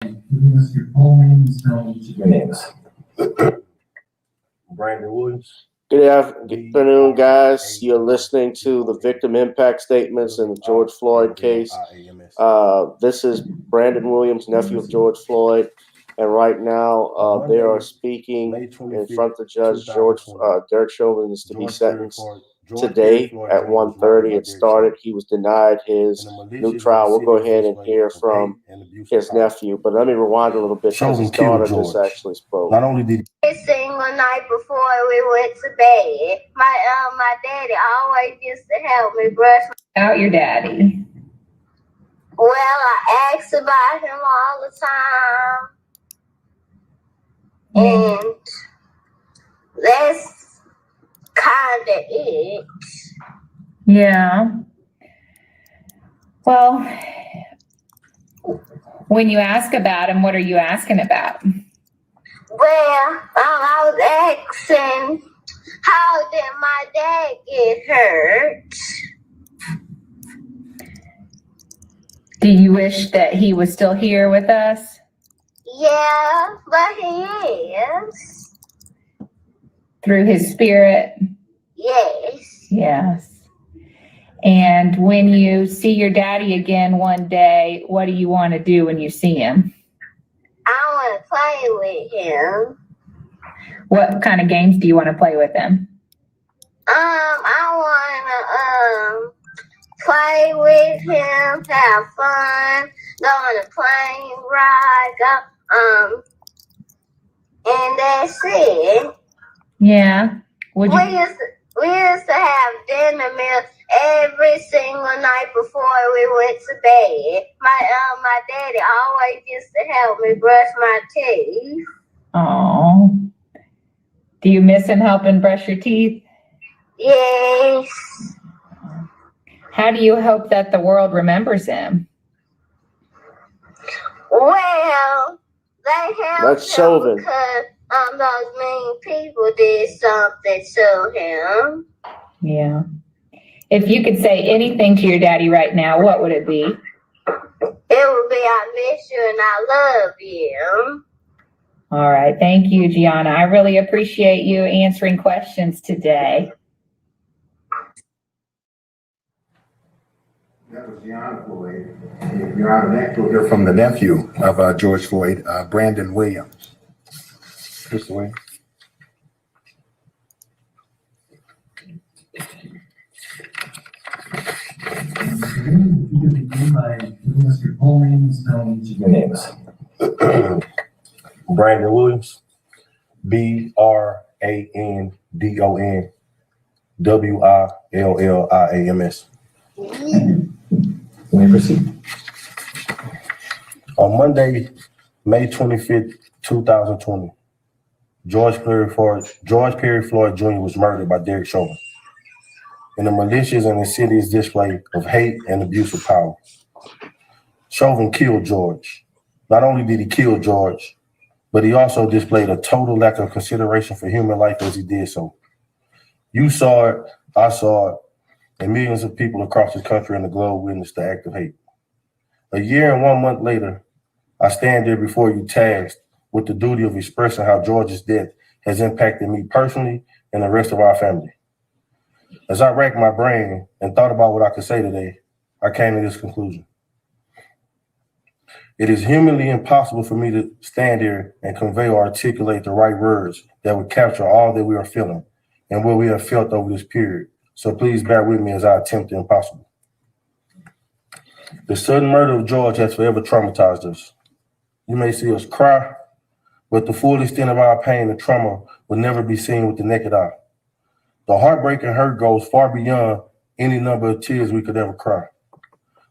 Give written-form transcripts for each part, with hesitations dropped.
Mr. Coleman, spell each of your names. Brandon Williams. Good afternoon, guys. You're listening to the victim impact statements in the George Floyd case. This is Brandon Williams, nephew of George Floyd, and right now they are speaking in front of the judge. Derrick Chauvin is to be sentenced today at 1:30. It started. He was denied his new trial. We'll go ahead and hear from his nephew, but let me rewind a little bit because his daughter just actually spoke. Not only did every single night before we went to bed, my daddy always used to help me brush out your daddy. Well, I asked about him all the time, and that's kind of it. Yeah. Well, when you ask about him, what are you asking about? Well, I was asking, how did my dad get hurt? Do you wish that he was still here with us? Yeah, but he is. Through his spirit? Yes. Yes. And when you see your daddy again one day, what do you want to do when you see him? I want to play with him. What kind of games do you want to play with him? I want to play with him, have fun, go on a plane ride, and that's it. Yeah. We used to have dinner meals every single night before we went to bed. My daddy always used to help me brush my teeth. Oh. Do you miss him helping brush your teeth? Yes. How do you hope that the world remembers him? Well, they helped him because those mean people did something to him. Yeah. If you could say anything to your daddy right now, what would it be? It would be, I miss you and I love you. All right. Thank you, Gianna. I really appreciate you answering questions today. That was Gianna Floyd. Your Honor, next we'll hear from the nephew of George Floyd, Brandon Williams. Mr. Williams. You can begin by giving us your full name and spelling each of your names. Brandon Williams, Brandon Williams. You may proceed. On Monday, May 25th, 2020, George Perry Floyd Jr. was murdered by Derrick Chauvin in a malicious and insidious display of hate and abuse of power. Chauvin killed George. Not only did he kill George, but he also displayed a total lack of consideration for human life as he did so. You saw it, I saw it, and millions of people across the country and the globe witnessed the act of hate. A year and 1 month later, I stand there before you tasked with the duty of expressing how George's death has impacted me personally and the rest of our family. As I racked my brain and thought about what I could say today, I came to this conclusion. It is humanly impossible for me to stand here and convey or articulate the right words that would capture all that we are feeling and what we have felt over this period. So please bear with me as I attempt the impossible. The sudden murder of George has forever traumatized us. You may see us cry, but the full extent of our pain and trauma will never be seen with the naked eye. The heartbreak and hurt goes far beyond any number of tears we could ever cry.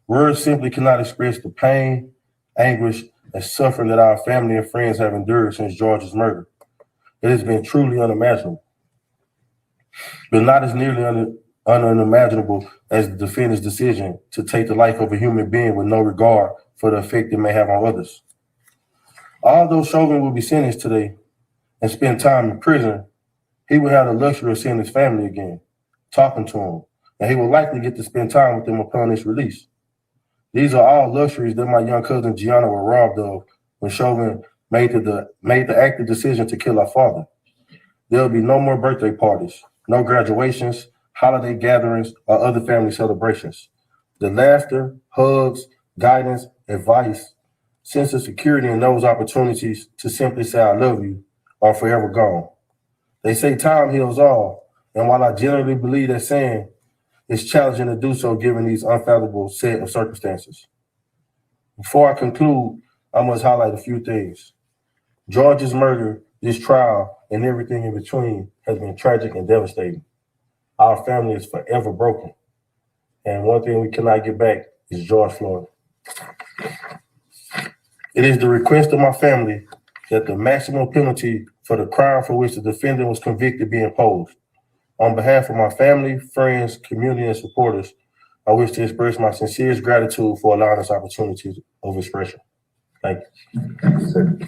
Words simply cannot express the pain, anguish, and suffering that our family and friends have endured since George's murder. It has been truly unimaginable, but not as nearly unimaginable as the defendant's decision to take the life of a human being with no regard for the effect it may have on others. Although Chauvin will be sentenced today and spend time in prison, he will have the luxury of seeing his family again, talking to him, and he will likely get to spend time with them upon his release. These are all luxuries that my young cousin Gianna was robbed of when Chauvin made the active decision to kill our father. There will be no more birthday parties, no graduations, holiday gatherings, or other family celebrations. The laughter, hugs, guidance, advice, sense of security, and those opportunities to simply say I love you are forever gone. They say time heals all, and while I generally believe that saying, it's challenging to do so given these unfathomable set of circumstances. Before I conclude, I must highlight a few things. George's murder, this trial, and everything in between has been tragic and devastating. Our family is forever broken. And one thing we cannot get back is George Floyd. It is the request of my family that the maximum penalty for the crime for which the defendant was convicted be imposed. On behalf of my family, friends, community, and supporters, I wish to express my sincerest gratitude for allowing us opportunities of expression. Thank you. Thank you, sir.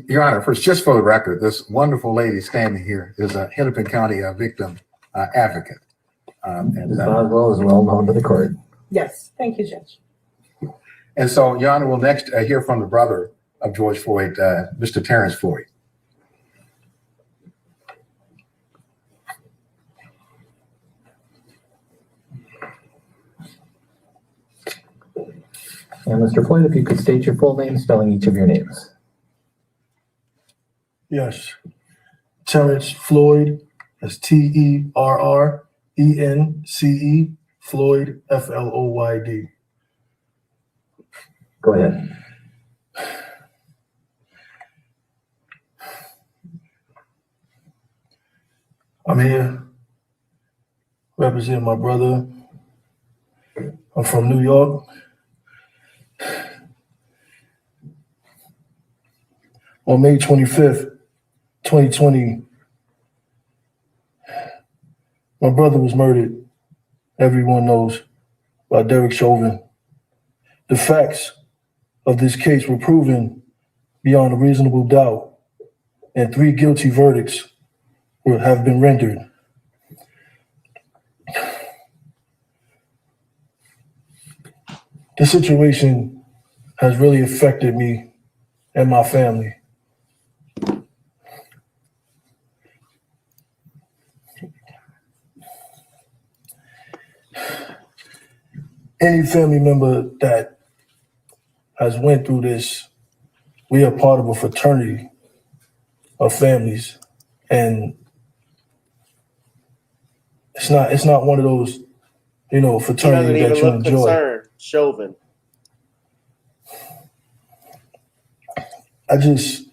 Your Honor, first, just for the record, this wonderful lady standing here is a Hennepin County victim advocate. Ms. Boswell is well known to the court. Yes, thank you, Judge. And so, Your Honor, we'll next hear from the brother of George Floyd, Mr. Terrence Floyd. And Mr. Floyd, if you could state your full name, spelling each of your names. Yes. Terrence Floyd. That's Terrence, Floyd, Floyd. Go ahead. I'm here representing my brother. I'm from New York. On May 25th, 2020, my brother was murdered, everyone knows, by Derrick Chauvin. The facts of this case were proven beyond a reasonable doubt, and 3 guilty verdicts have been rendered. This situation has really affected me and my family. Any family member that has went through this, we are part of a fraternity of families, and it's not one of those, fraternities that you enjoy. Concerned, Chauvin. I just,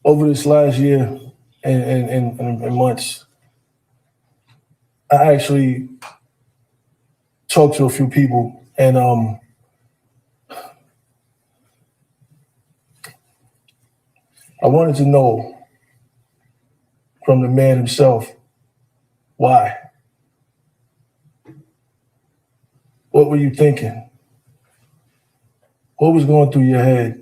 over this last year and months, I actually talked to a few people, and I wanted to know from the man himself, why? What were you thinking? What was going through your head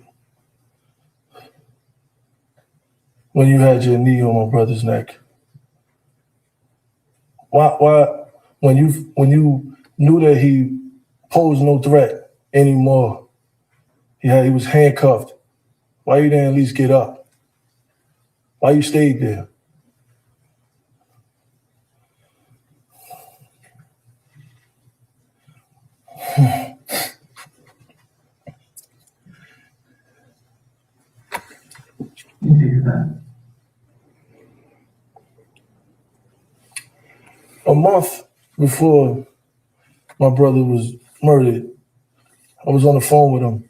when you had your knee on my brother's neck? Why when you knew that he posed no threat anymore, he was handcuffed, why you didn't at least get up? Why you stayed there? You do that. A month before my brother was murdered, I was on the phone with him,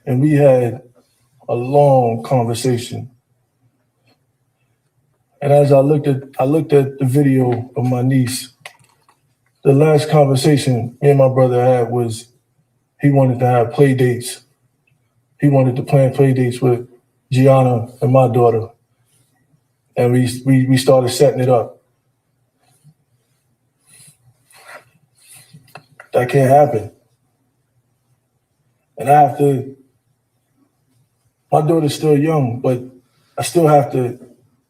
and we had a long conversation. And as I looked at the video of my niece, the last conversation me and my brother had was he wanted to have play dates. He wanted to plan play dates with Gianna and my daughter. And we started setting it up. That can't happen. And I have to, my daughter's still young, but I still have to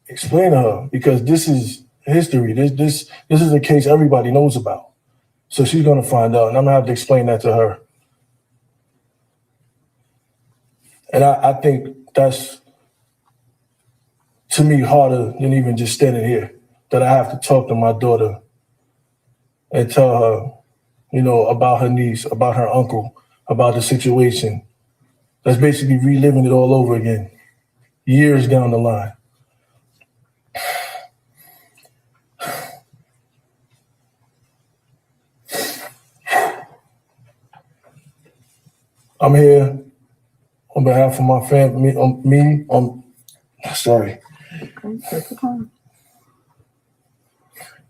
explain to her, because this is history. This is a case everybody knows about. So she's gonna find out, and I'm gonna have to explain that to her. And I think that's, to me, harder than even just standing here, that I have to talk to my daughter and tell her, you know, about her niece, about her uncle, about the situation. That's basically reliving it all over again, years down the line. I'm here on behalf of my family, on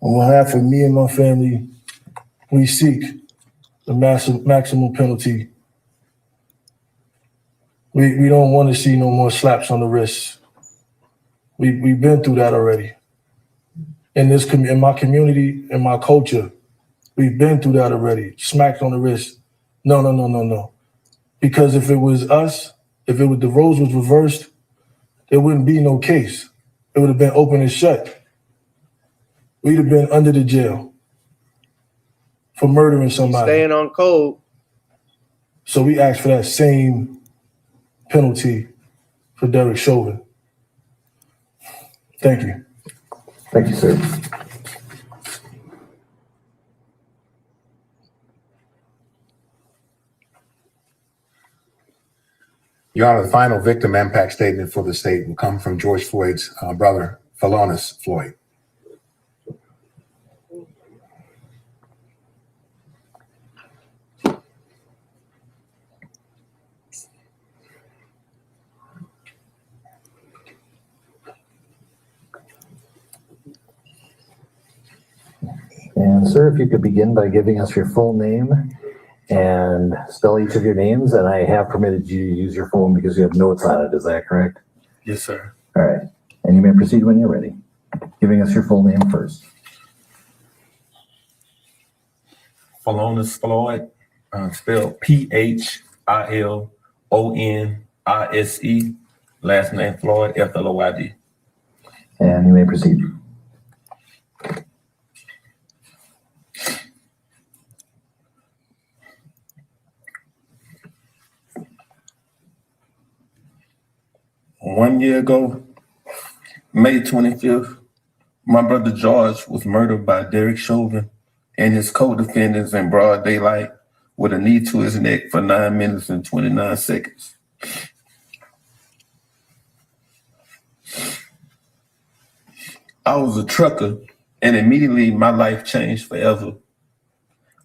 behalf of me and my family, we seek the maximum penalty. We don't want to see no more slaps on the wrist. We've been through that already. In my community, in my culture, we've been through that already. Smacked on the wrist. No. Because if it was us, if the roles was reversed, there wouldn't be no case. It would have been open and shut. We'd have been under the jail for murdering somebody. Staying on code. So we asked for that same penalty for Derrick Chauvin. Thank you. Thank you, sir. Your Honor, the final victim impact statement for the state will come from George Floyd's brother, Phalonis Floyd. And sir, if you could begin by giving us your full name and spell each of your names. And I have permitted you to use your phone because you have notes on it. Is that correct? Yes, sir. All right. And you may proceed when you're ready. Giving us your full name first. Phalonis Floyd, spelled Philonise. Last name Floyd, Floyd. And you may proceed. One year ago, May 25th, my brother George was murdered by Derrick Chauvin and his co-defendants in broad daylight with a knee to his neck for 9 minutes and 29 seconds. I was a trucker, and immediately my life changed forever.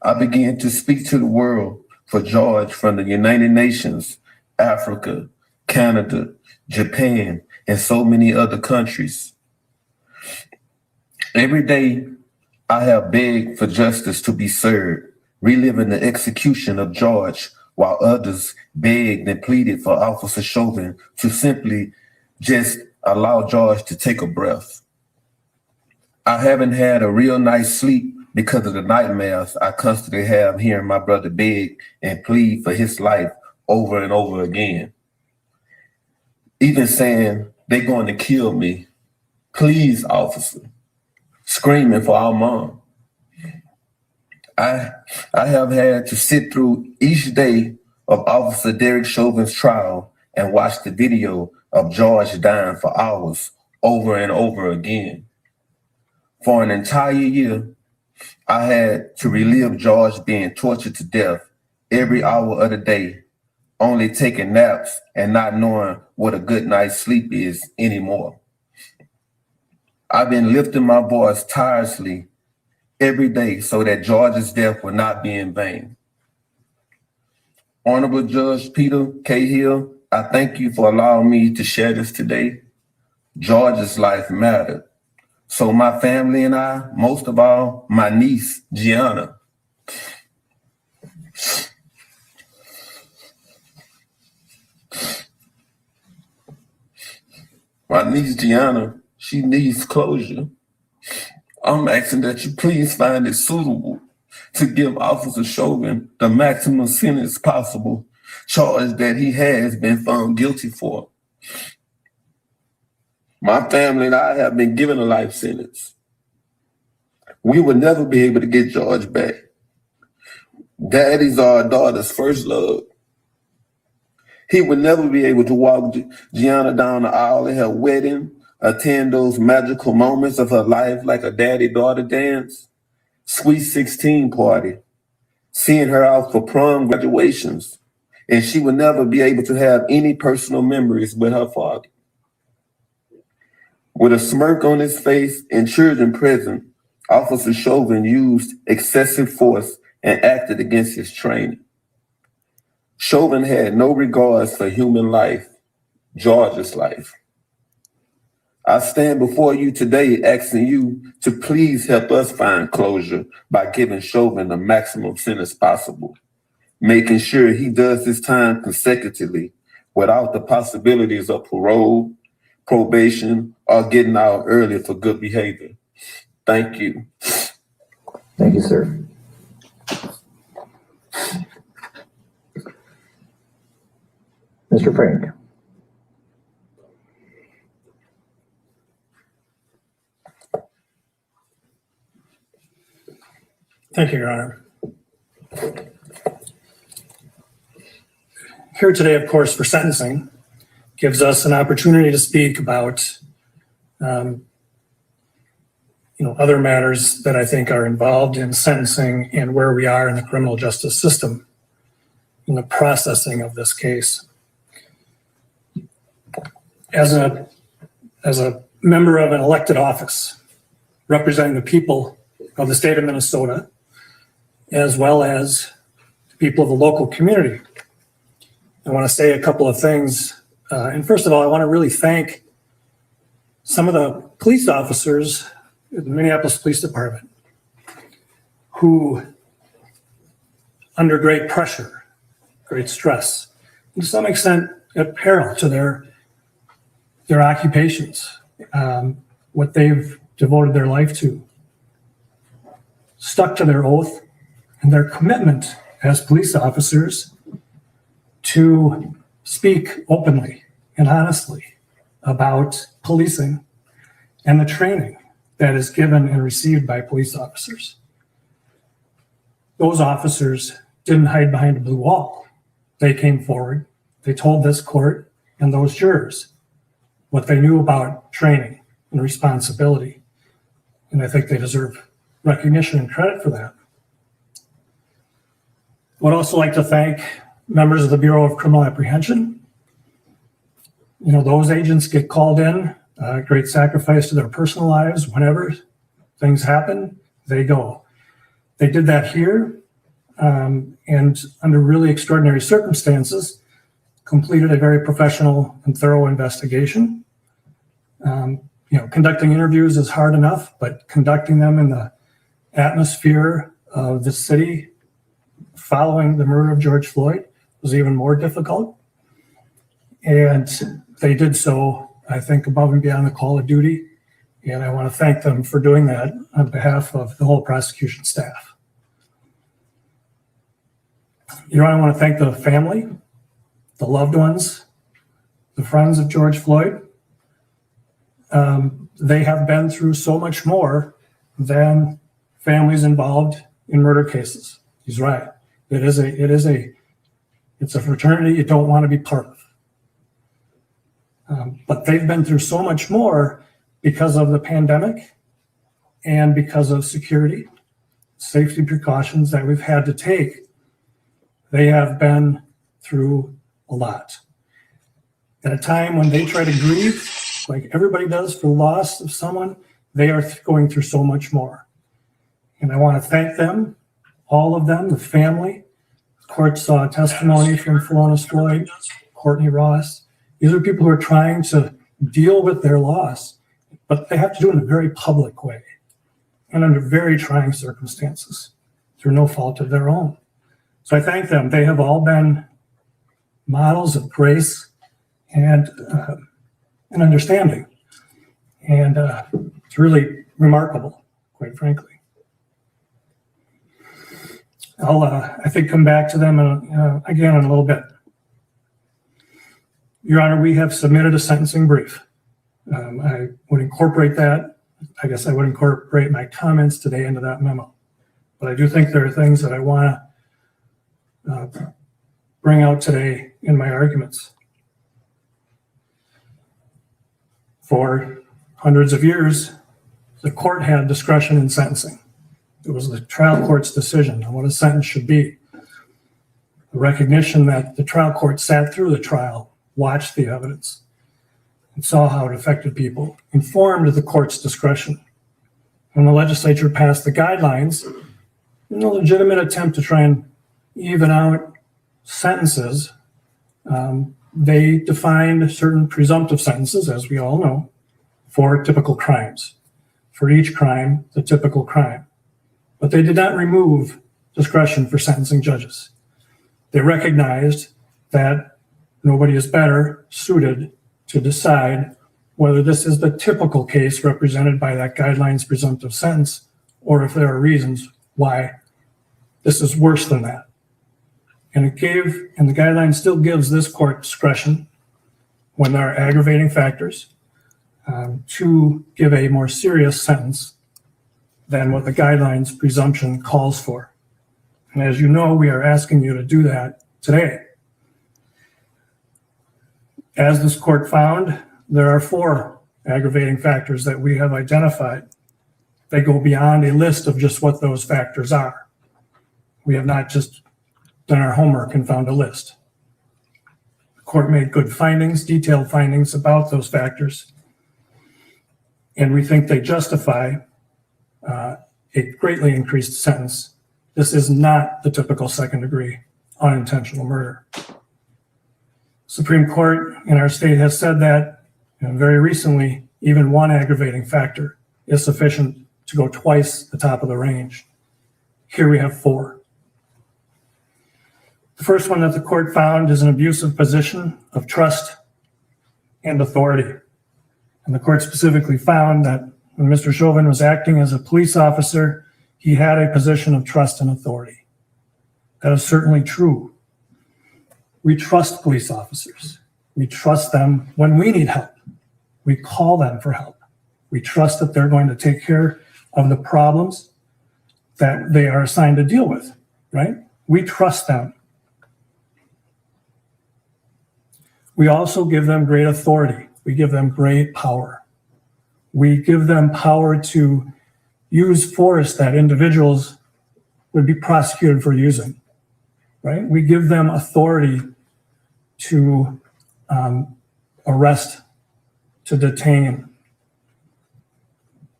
I began to speak to the world for George from the United Nations, Africa, Canada, Japan, and so many other countries. Every day, I have begged for justice to be served, reliving the execution of George, while others begged and pleaded for Officer Chauvin to simply just allow George to take a breath. I haven't had a real nice sleep because of the nightmares I constantly have hearing my brother beg and plead for his life over and over again. Even saying, they're going to kill me. Please, officer. Screaming for our mom. I have had to sit through each day of Officer Derrick Chauvin's trial and watch the video of George dying for hours over and over again. For an entire year, I had to relive George being tortured to death every hour of the day, only taking naps and not knowing what a good night's sleep is anymore. I've been lifting my voice tirelessly every day so that George's death will not be in vain. Honorable Judge Peter K. Hill, I thank you for allowing me to share this today. George's life mattered. So my family and I, most of all, my niece, Gianna. My niece, Gianna, she needs closure. I'm asking that you please find it suitable to give Officer Chauvin the maximum sentence possible, charge that he has been found guilty for. My family and I have been given a life sentence. We will never be able to get George back. Daddies are our daughter's first love. He would never be able to walk Gianna down the aisle at her wedding, attend those magical moments of her life like a daddy-daughter dance, sweet 16 party, seeing her out for prom graduations, and she would never be able to have any personal memories with her father. With a smirk on his face and children present, Officer Chauvin used excessive force and acted against his training. Chauvin had no regards for human life, George's life. I stand before you today asking you to please help us find closure by giving Chauvin the maximum sentence possible, making sure he does his time consecutively without the possibilities of parole, probation, or getting out early for good behavior. Thank you. Thank you, sir. Mr. Frank. Thank you, Your Honor. Here today, of course, for sentencing, gives us an opportunity to speak about other matters that I think are involved in sentencing and where we are in the criminal justice system in the processing of this case. As a member of an elected office representing the people of the state of Minnesota, as well as the people of the local community, I want to say a couple of things. And first of all, I want to really thank some of the police officers in the Minneapolis Police Department who, under great pressure, great stress, and to some extent at peril to their occupations, what they've devoted their life to, stuck to their oath and their commitment as police officers to speak openly and honestly about policing and the training that is given and received by police officers. Those officers didn't hide behind a blue wall. They came forward, they told this court and those jurors what they knew about training and responsibility. And I think they deserve recognition and credit for that. I would also like to thank members of the Bureau of Criminal Apprehension. Those agents get called in, great sacrifice to their personal lives. Whenever things happen, they go. They did that here, and under really extraordinary circumstances, completed a very professional and thorough investigation. Conducting interviews is hard enough, but conducting them in the atmosphere of the city following the murder of George Floyd was even more difficult. And they did so, I think, above and beyond the call of duty. And I want to thank them for doing that on behalf of the whole prosecution staff. Your Honor, I want to thank the family, the loved ones, the friends of George Floyd. They have been through so much more than families involved in murder cases. He's right. It's a fraternity you don't want to be part of. But they've been through so much more because of the pandemic and because of security, safety precautions that we've had to take. They have been through a lot. At a time when they try to grieve, like everybody does for the loss of someone, they are going through so much more. And I want to thank them, all of them, the family. The court saw testimony from Philonise Floyd, Courtney Ross. These are people who are trying to deal with their loss, but they have to do it in a very public way and under very trying circumstances through no fault of their own. So I thank them. They have all been models of grace and understanding. And it's really remarkable, quite frankly. I'll, I think, come back to them again in a little bit. Your Honor, we have submitted a sentencing brief. I would incorporate that. I guess I would incorporate my comments today into that memo. But I do think there are things that I want to bring out today in my arguments. For hundreds of years, the court had discretion in sentencing. It was the trial court's decision on what a sentence should be. The recognition that the trial court sat through the trial, watched the evidence, and saw how it affected people, informed the court's discretion. When the legislature passed the guidelines, in a legitimate attempt to try and even out sentences, they defined certain presumptive sentences, as we all know, for typical crimes. For each crime, the typical crime. But they did not remove discretion for sentencing judges. They recognized that nobody is better suited to decide whether this is the typical case represented by that guidelines presumptive sentence, or if there are reasons why this is worse than that. And the guideline still gives this court discretion when there are aggravating factors to give a more serious sentence than what the guidelines presumption calls for. And as you know, we are asking you to do that today. As this court found, there are 4 aggravating factors that we have identified. They go beyond a list of just what those factors are. We have not just done our homework and found a list. The court made good findings, detailed findings about those factors, and we think they justify a greatly increased sentence. This is not the typical second-degree unintentional murder. Supreme Court in our state has said that, and very recently, even 1 aggravating factor is sufficient to go twice the top of the range. Here we have 4. The first one that the court found is an abusive position of trust and authority. And the court specifically found that when Mr. Chauvin was acting as a police officer, he had a position of trust and authority. That is certainly true. We trust police officers. We trust them when we need help. We call them for help. We trust that they're going to take care of the problems that they are assigned to deal with, right? We trust them. We also give them great authority. We give them great power. We give them power to use force that individuals would be prosecuted for using, right? We give them authority to arrest, to detain.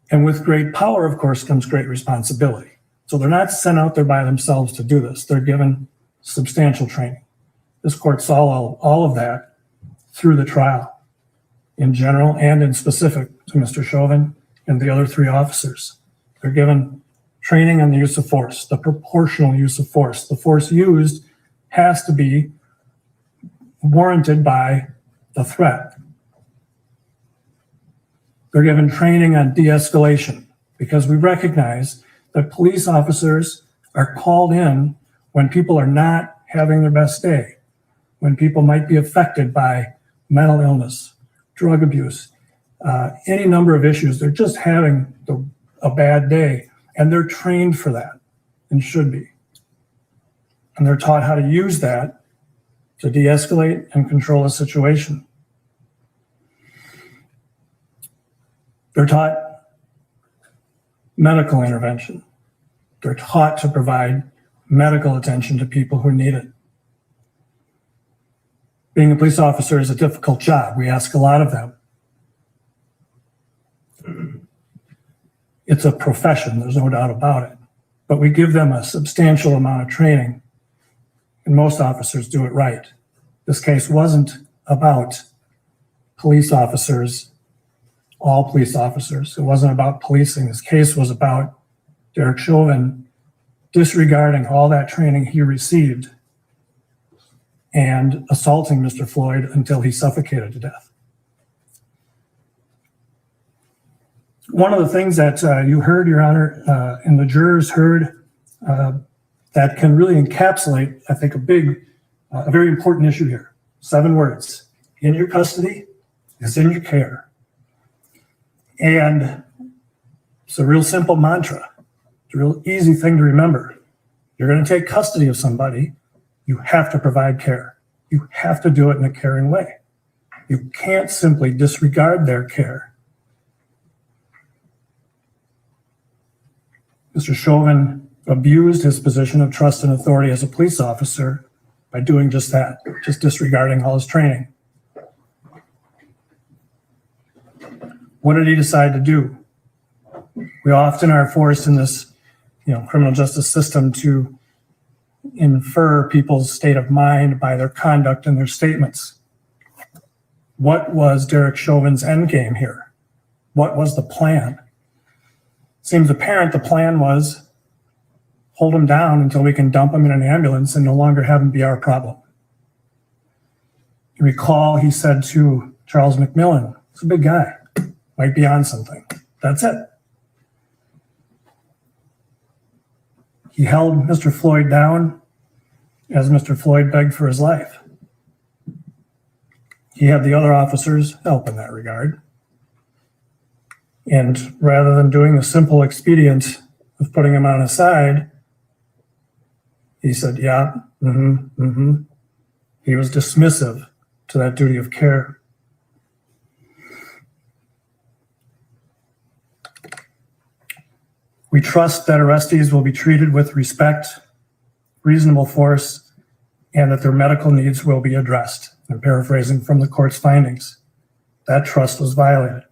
And with great power, of course, comes great responsibility. So they're not sent out there by themselves to do this. They're given substantial training. This court saw all of that through the trial in general and in specific to Mr. Chauvin and the other 3 officers. They're given training on the use of force, the proportional use of force. The force used has to be warranted by the threat. They're given training on de-escalation because we recognize that police officers are called in when people are not having their best day, when people might be affected by mental illness, drug abuse, any number of issues. They're just having a bad day, and they're trained for that and should be. And they're taught how to use that to de-escalate and control a situation. They're taught medical intervention. They're taught to provide medical attention to people who need it. Being a police officer is a difficult job. We ask a lot of them. It's a profession, there's no doubt about it. But we give them a substantial amount of training, and most officers do it right. This case wasn't about police officers, all police officers. It wasn't about policing. This case was about Derrick Chauvin disregarding all that training he received and assaulting Mr. Floyd until he suffocated to death. One of the things that you heard, Your Honor, and the jurors heard that can really encapsulate, I think, a very important issue here. 7 words: in your custody is in your care. And it's a real simple mantra. It's a real easy thing to remember. You're going to take custody of somebody, You have to provide care. You have to do it in a caring way. You can't simply disregard their care. Mr. Chauvin abused his position of trust and authority as a police officer by doing just that, just disregarding all his training. What did he decide to do? We often are forced in this, criminal justice system to infer people's state of mind by their conduct and their statements. What was Derrick Chauvin's endgame here? What was the plan? Seems apparent the plan was hold him down until we can dump him in an ambulance and no longer have him be our problem. You recall he said to Charles McMillan, he's a big guy, might be on something. That's it. He held Mr. Floyd down as Mr. Floyd begged for his life. He had the other officers help in that regard. And rather than doing the simple expedient of putting him on his side, he said, yeah, He was dismissive to that duty of care. We trust that arrestees will be treated with respect, reasonable force, and that their medical needs will be addressed. I'm paraphrasing from the court's findings. That trust was violated.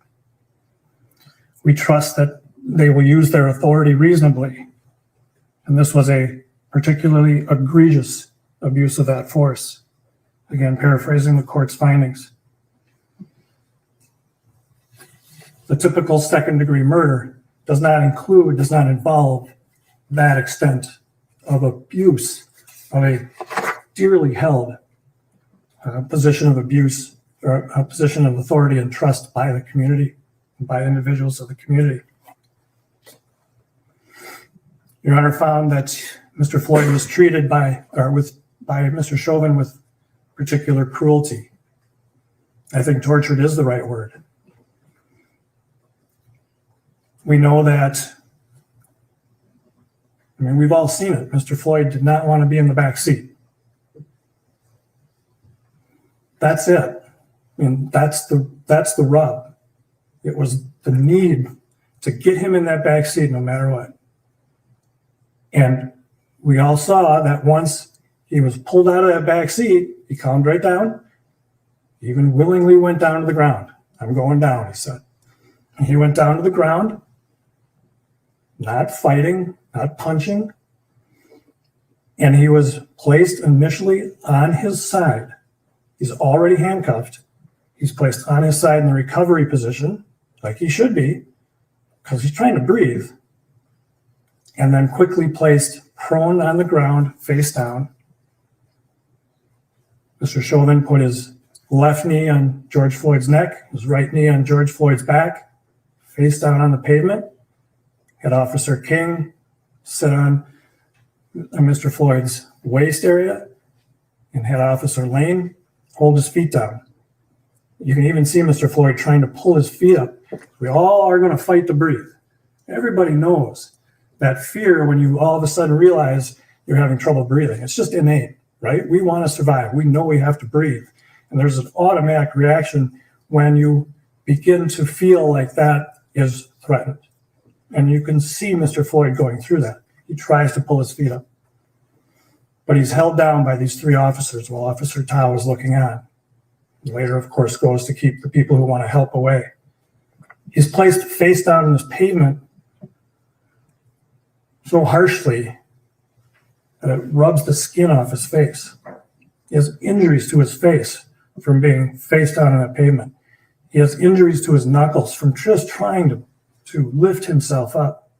We trust that they will use their authority reasonably. And this was a particularly egregious abuse of that force. Again, paraphrasing the court's findings. The typical second-degree murder does not involve that extent of abuse of a dearly held position of abuse or a position of authority and trust by the community, by individuals of the community. Your Honor found that Mr. Floyd was treated by Mr. Chauvin with particular cruelty. I think tortured is the right word. We know that, we've all seen it. Mr. Floyd did not want to be in the back seat. That's it. That's the rub. It was the need to get him in that back seat no matter what. And we all saw that once he was pulled out of that back seat, he calmed right down, even willingly went down to the ground. I'm going down, he said. And he went down to the ground, not fighting, not punching. And he was placed initially on his side. He's already handcuffed. He's placed on his side in the recovery position, like he should be, because he's trying to breathe. And then quickly placed prone on the ground, face down. Mr. Chauvin put his left knee on George Floyd's neck, his right knee on George Floyd's back, face down on the pavement. Had Officer King sit on Mr. Floyd's waist area and had Officer Lane hold his feet down. You can even see Mr. Floyd trying to pull his feet up. We all are going to fight to breathe. Everybody knows that fear when you all of a sudden realize you're having trouble breathing. It's just innate, right? We want to survive. We know we have to breathe. And there's an automatic reaction when you begin to feel like that is threatened. And you can see Mr. Floyd going through that. He tries to pull his feet up. But he's held down by these three officers while Officer Tao is looking on. He later, of course, goes to keep the people who want to help away. He's placed face down on this pavement so harshly that it rubs the skin off his face. He has injuries to his face from being face down on that pavement. He has injuries to his knuckles from just trying to lift himself up.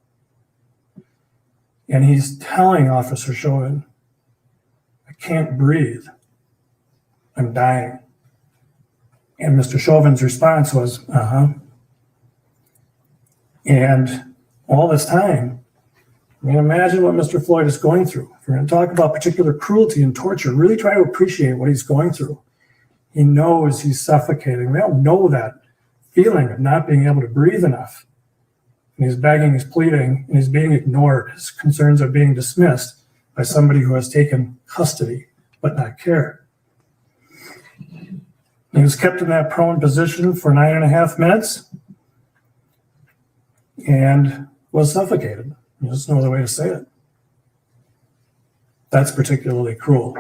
And he's telling Officer Chauvin, I can't breathe. I'm dying. And Mr. Chauvin's response was, And all this time, imagine what Mr. Floyd is going through. If we're going to talk about particular cruelty and torture, really try to appreciate what he's going through. He knows he's suffocating. We all know that feeling of not being able to breathe enough. And he's begging, he's pleading, and he's being ignored. His concerns are being dismissed by somebody who has taken custody but not care. He was kept in that prone position for 9.5 minutes and was suffocated. There's no other way to say it. That's particularly cruel.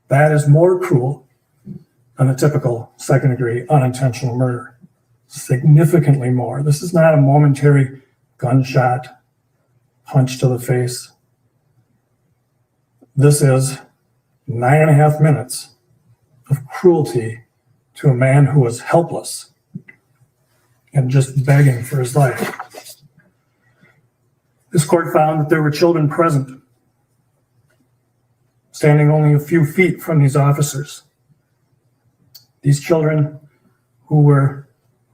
That is more cruel than the typical second-degree unintentional murder. Significantly more. This is not a momentary gunshot, punch to the face. This is 9.5 minutes of cruelty to a man who was helpless and just begging for his life. This court found that there were children present, standing only a few feet from these officers. These children, who were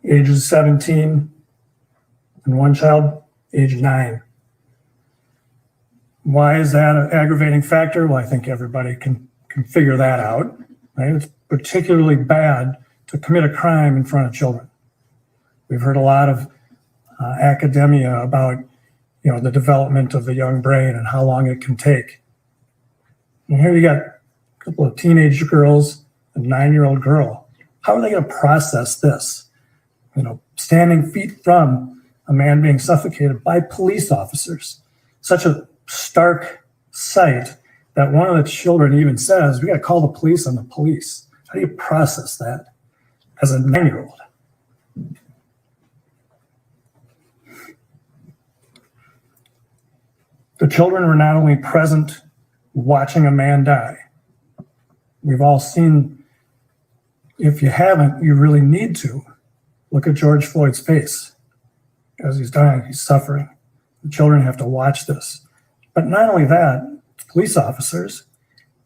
ages 17 and one child age 9. Why is that an aggravating factor? Well, I think everybody can figure that out. Right? It's particularly bad to commit a crime in front of children. We've heard a lot of academia about, the development of the young brain and how long it can take. And here you got a couple of teenage girls, a 9-year-old girl. How are they going to process this? Standing feet from a man being suffocated by police officers. Such a stark sight that one of the children even says, we got to call the police on the police. How do you process that as a 9-year-old? The children were not only present watching a man die. We've all seen, if you haven't, you really need to. Look at George Floyd's face. As he's dying, he's suffering. The children have to watch this. But not only that, police officers,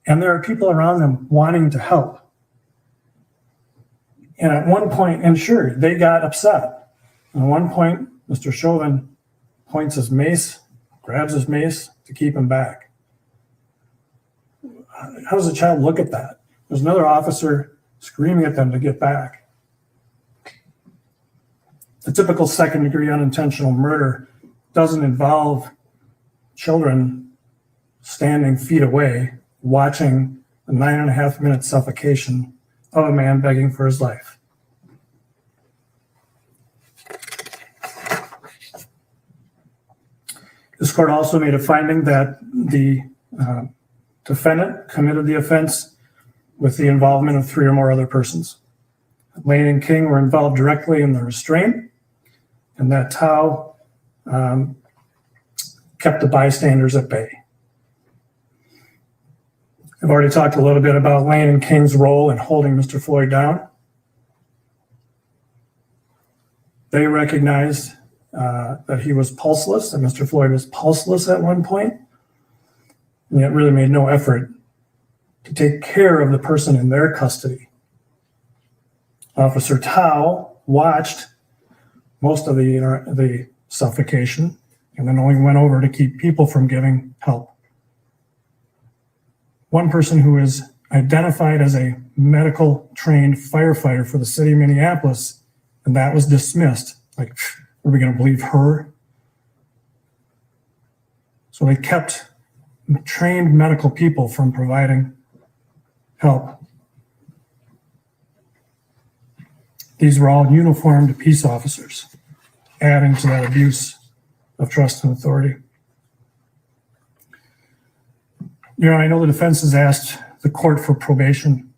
and there are people around them wanting to help. And at one point, and sure, they got upset. At one point, Mr. Chauvin points his mace, grabs his mace to keep him back. How does a child look at that? There's another officer screaming at them to get back. The typical second-degree unintentional murder doesn't involve children standing feet away watching a 9.5 minute suffocation of a man begging for his life. This court also made a finding that the defendant committed the offense with the involvement of 3 or more other persons. Lane and King were involved directly in the restraint, and that Tao kept the bystanders at bay. I've already talked a little bit about Lane and King's role in holding Mr. Floyd down. They recognized that he was pulseless, that Mr. Floyd was pulseless at one point, and yet really made no effort to take care of the person in their custody. Officer Tao watched most of the suffocation and then only went over to keep people from giving help. One person who is identified as a medical trained firefighter for the city of Minneapolis, and that was dismissed. Like, are we going to believe her? So they kept trained medical people from providing help. These were all uniformed peace officers, adding to that abuse of trust and authority. I know the defense has asked the court for probation.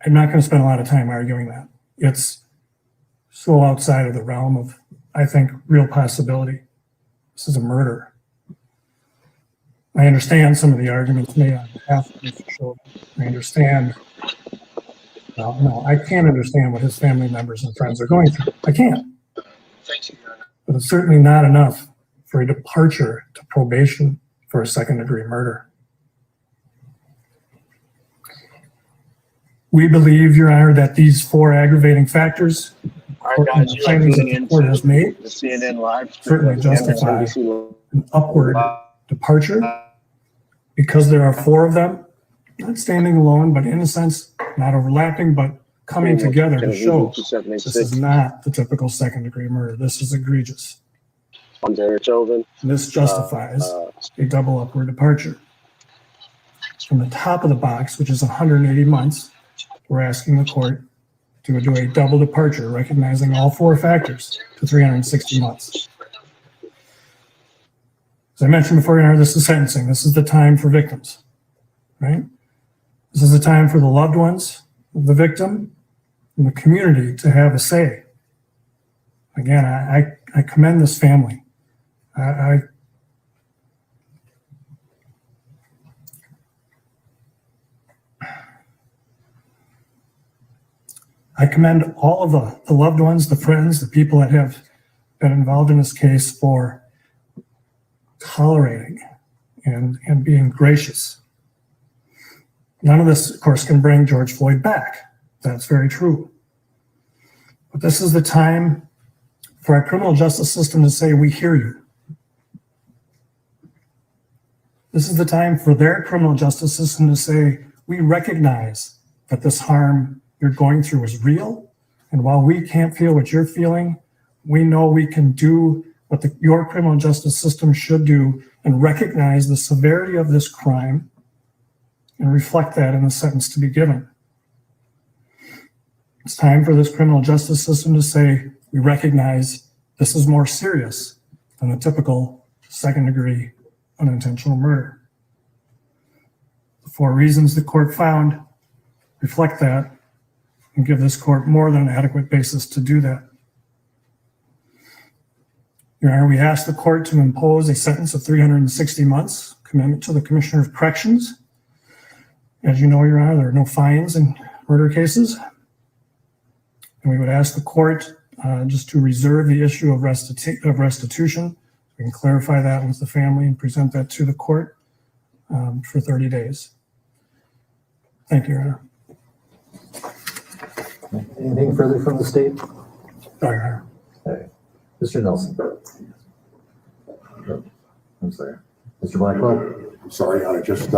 I'm not going to spend a lot of time arguing that. It's so outside of the realm of, I think, real possibility. This is a murder. I understand some of the arguments made on behalf of Mr. Chauvin. I understand. Well, no, I can't understand what his family members and friends are going through. I can't. But it's certainly not enough for a departure to probation for a second-degree murder. We believe, Your Honor, that these 4 aggravating factors the findings that the court has made certainly justify an upward departure because there are 4 of them, not standing alone, but in a sense, not overlapping, but coming together to show this is not the typical second-degree murder. This is egregious. Derrick Chauvin. And this justifies a double upward departure. from the top of the box, which is 180 months, we're asking the court to do a double departure, recognizing all four factors to 360 months. As I mentioned before, Your Honor, this is sentencing. This is the time for victims, right? This is the time for the loved ones of the victim and the community to have a say. Again, I commend this family. I commend all of the loved ones, the friends, the people that have been involved in this case for tolerating and being gracious. None of this, of course, can bring George Floyd back. That's very true. But this is the time for our criminal justice system to say, we hear you. This is the time for their criminal justice system to say, we recognize that this harm you're going through is real. And while we can't feel what you're feeling, we know we can do what your criminal justice system should do and recognize the severity of this crime and reflect that in the sentence to be given. It's time for this criminal justice system to say, we recognize this is more serious than the typical second-degree unintentional murder. The four reasons the court found reflect that and give this court more than an adequate basis to do that. Your Honor, we ask the court to impose a sentence of 360 months, commitment to the Commissioner of Corrections. As you know, Your Honor, there are no fines in murder cases. And we would ask the court just to reserve the issue of restitution. We can clarify that with the family and present that to the court for 30 days. Thank you, Your Honor. Anything further from the state? Sorry, Your Honor. Okay. Mr. Nelson. I'm sorry. Mr. Blackwell? I'm sorry, Your Honor, just,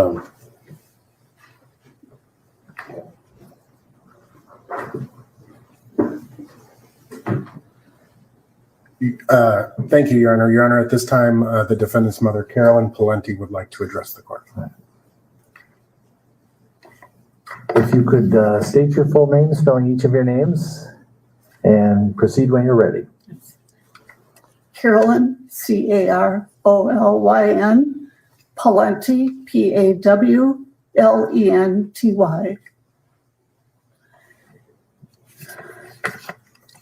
thank you, Your Honor. Your Honor, at this time, the defendant's mother, Carolyn Palenti, would like to address the court. If you could state your full name, spelling each of your names, and proceed when you're ready. Carolyn, Carolyn, Palenti, Pawlenty.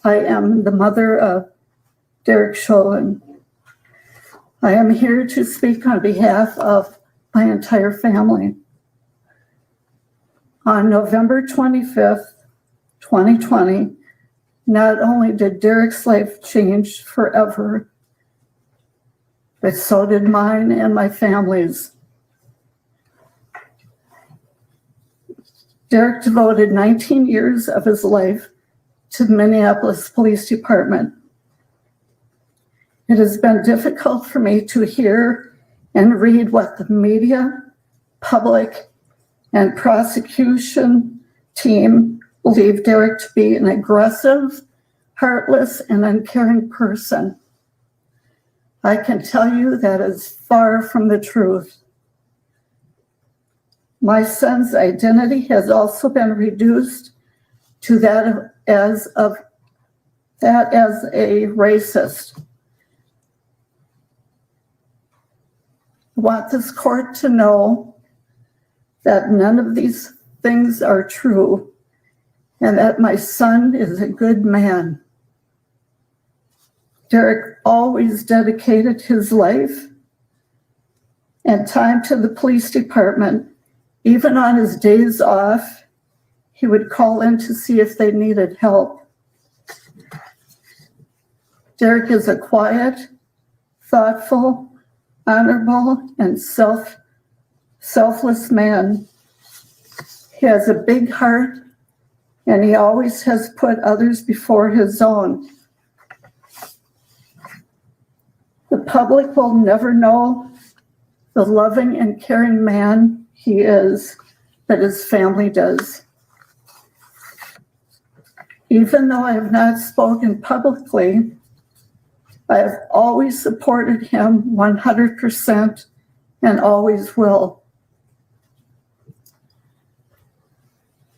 I am the mother of Derrick Chauvin. I am here to speak on behalf of my entire family. On November 25th, 2020, not only did Derrick's life change forever, but so did mine and my family's. Derrick devoted 19 years of his life to the Minneapolis Police Department. It has been difficult for me to hear and read what the media, public, and prosecution team believe Derrick to be an aggressive, heartless, and uncaring person. I can tell you that is far from the truth. My son's identity has also been reduced to that as a racist. I want this court to know that none of these things are true and that my son is a good man. Derrick always dedicated his life and time to the police department. Even on his days off, he would call in to see if they needed help. Derrick is a quiet, thoughtful, honorable, and selfless man. He has a big heart, and he always has put others before his own. The public will never know the loving and caring man he is, but his family does. Even though I have not spoken publicly, I have always supported him 100% and always will.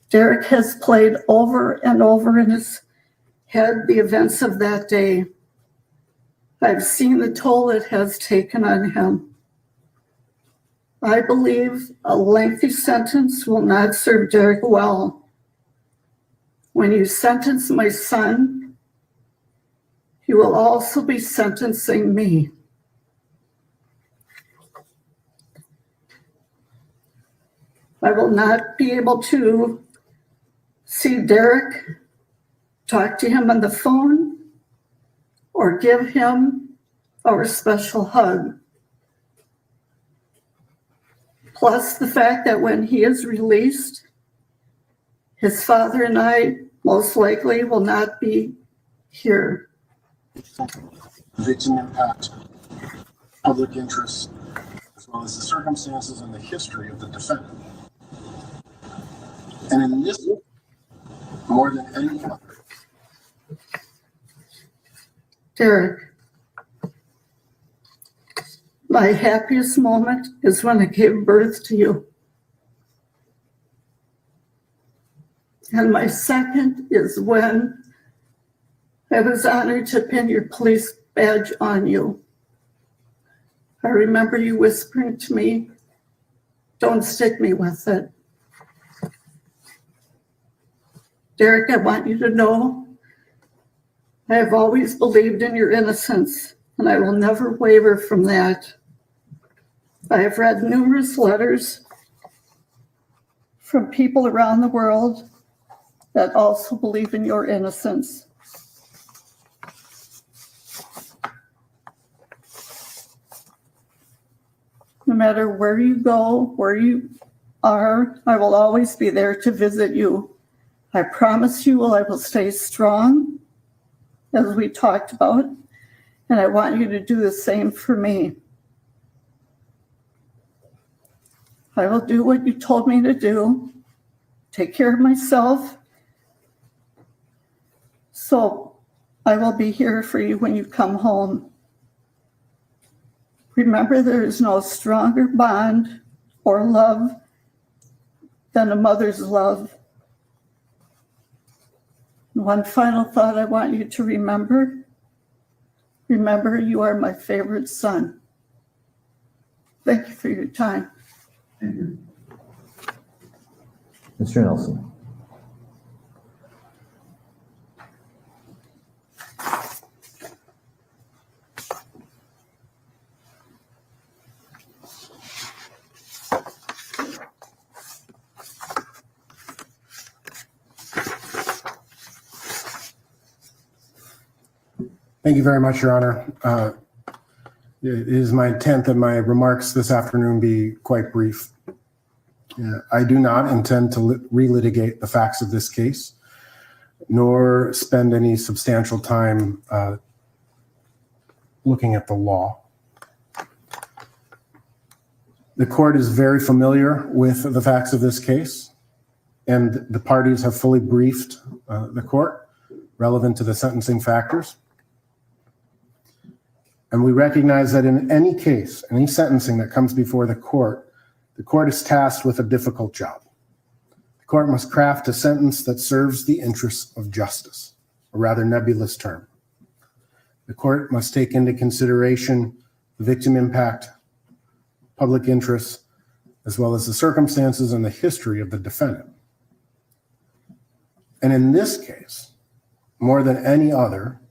Derrick has played over and over in his head the events of that day. I've seen the toll it has taken on him. I believe a lengthy sentence will not serve Derrick well. When you sentence my son, you will also be sentencing me. I will not be able to see Derrick, talk to him on the phone, or give him our special hug. Plus the fact that when he is released, his father and I most likely will not be here. Victim impact, public interest, as well as the circumstances and the history of the defendant. And in this, more than any other. Derrick, my happiest moment is when I gave birth to you. And my second is when I was honored to pin your police badge on you. I remember you whispering to me, "Don't stick me with it." Derrick, I want you to know I have always believed in your innocence, and I will never waver from that. I have read numerous letters from people around the world that also believe in your innocence. No matter where you go, where you are, I will always be there to visit you. I promise you I will stay strong, as we talked about, and I want you to do the same for me. I will do what you told me to do, take care of myself, so I will be here for you when you come home. Remember, there is no stronger bond or love than a mother's love. One final thought I want you to remember. Remember, you are my favorite son. Thank you for your time. Thank you. Mr. Nelson. Thank you very much, Your Honor. It is my intent that my remarks this afternoon be quite brief. I do not intend to relitigate the facts of this case, nor spend any substantial time looking at the law. The court is very familiar with the facts of this case, and the parties have fully briefed the court relevant to the sentencing factors. And we recognize that in any case, any sentencing that comes before the court is tasked with a difficult job. The court must craft a sentence that serves the interests of justice, a rather nebulous term. The court must take into consideration the victim impact, public interest, as well as the circumstances and the history of the defendant. And in this case, more than any other,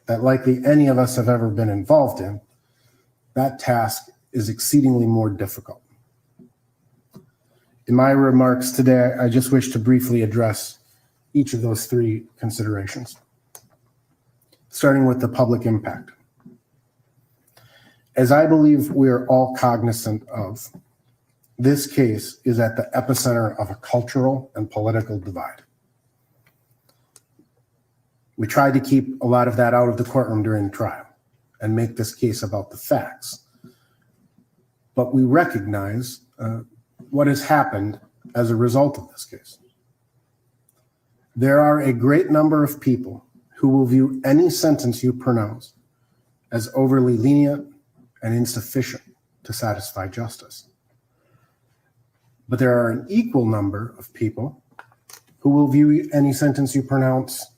that likely any of us have ever been involved in, that task is exceedingly more difficult. In my remarks today, I just wish to briefly address each of those three considerations, starting with the public impact. As I believe we are all cognizant of, this case is at the epicenter of a cultural and political divide. We tried to keep a lot of that out of the courtroom during the trial and make this case about the facts. But we recognize what has happened as a result of this case. There are a great number of people who will view any sentence you pronounce as overly lenient and insufficient to satisfy justice. But there are an equal number of people who will view any sentence you pronounce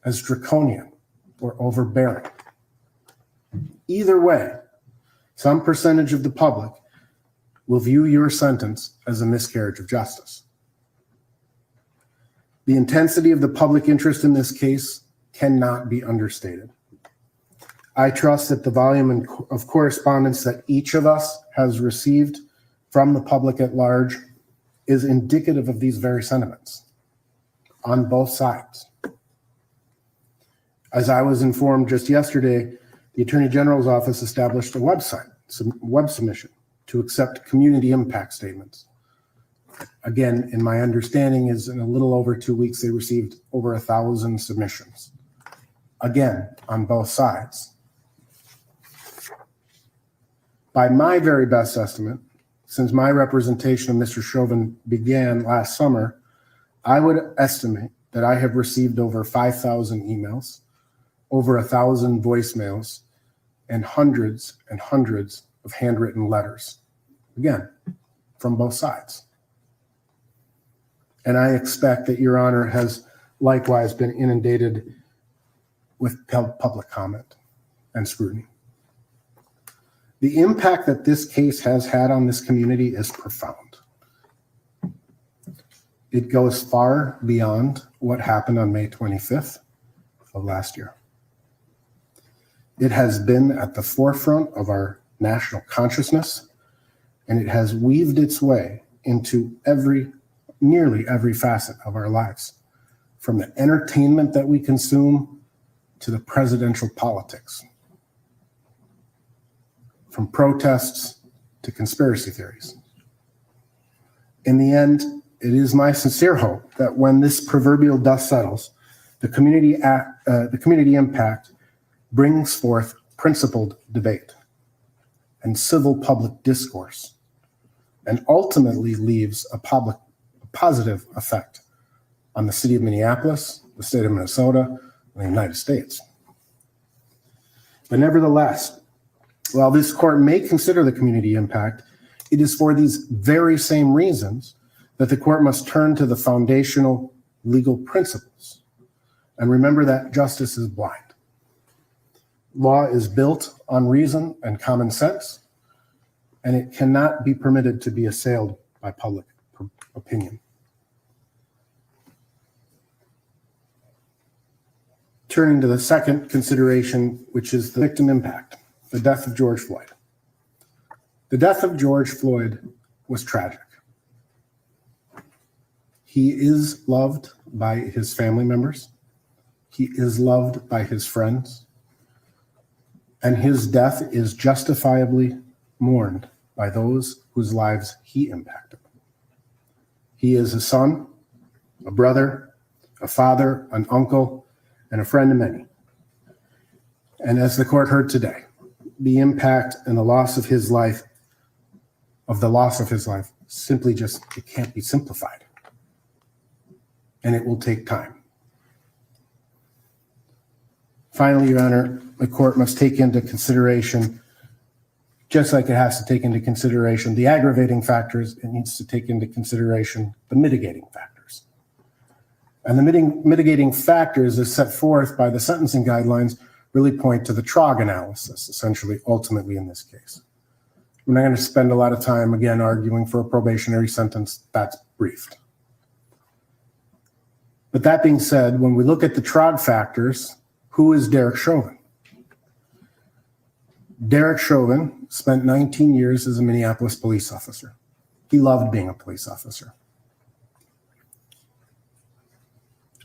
as draconian or overbearing. Either way, some percentage of the public will view your sentence as a miscarriage of justice. The intensity of the public interest in this case cannot be understated. I trust that the volume of correspondence that each of us has received from the public at large is indicative of these very sentiments on both sides. As I was informed just yesterday, the Attorney General's office established a website, web submission to accept community impact statements. Again, in my understanding is in a little over 2 weeks, they received over 1,000 submissions. Again, on both sides. By my very best estimate, since my representation of Mr. Chauvin began last summer, I would estimate that I have received over 5,000 emails, over 1,000 voicemails, and hundreds of handwritten letters. Again, from both sides. And I expect that Your Honor has likewise been inundated with public comment and scrutiny. The impact that this case has had on this community is profound. It goes far beyond what happened on May 25th of last year. It has been at the forefront of our national consciousness, and it has weaved its way into nearly every facet of our lives, from the entertainment that we consume to the presidential politics, from protests to conspiracy theories. In the end, it is my sincere hope that when this proverbial dust settles, the community impact brings forth principled debate and civil public discourse, and ultimately leaves a positive effect on the city of Minneapolis, the state of Minnesota, and the United States. But nevertheless, while this court may consider the community impact, it is for these very same reasons that the court must turn to the foundational legal principles and remember that justice is blind. Law is built on reason and common sense, and it cannot be permitted to be assailed by public opinion. Turning to the second consideration, which is the victim impact, the death of George Floyd. The death of George Floyd was tragic. He is loved by his family members. He is loved by his friends. And his death is justifiably mourned by those whose lives he impacted. He is a son, a brother, a father, an uncle, and a friend to many. And as the court heard today, the impact and the loss of his life, simply just, it can't be simplified. And it will take time. Finally, Your Honor, the court must take into consideration, just like it has to take into consideration the aggravating factors, it needs to take into consideration the mitigating factors. And the mitigating factors as set forth by the sentencing guidelines really point to the TROG analysis, essentially, ultimately in this case. We're not going to spend a lot of time, again, arguing for a probationary sentence. That's briefed. But that being said, when we look at the TROG factors, who is Derrick Chauvin? Derrick Chauvin spent 19 years as a Minneapolis police officer. He loved being a police officer.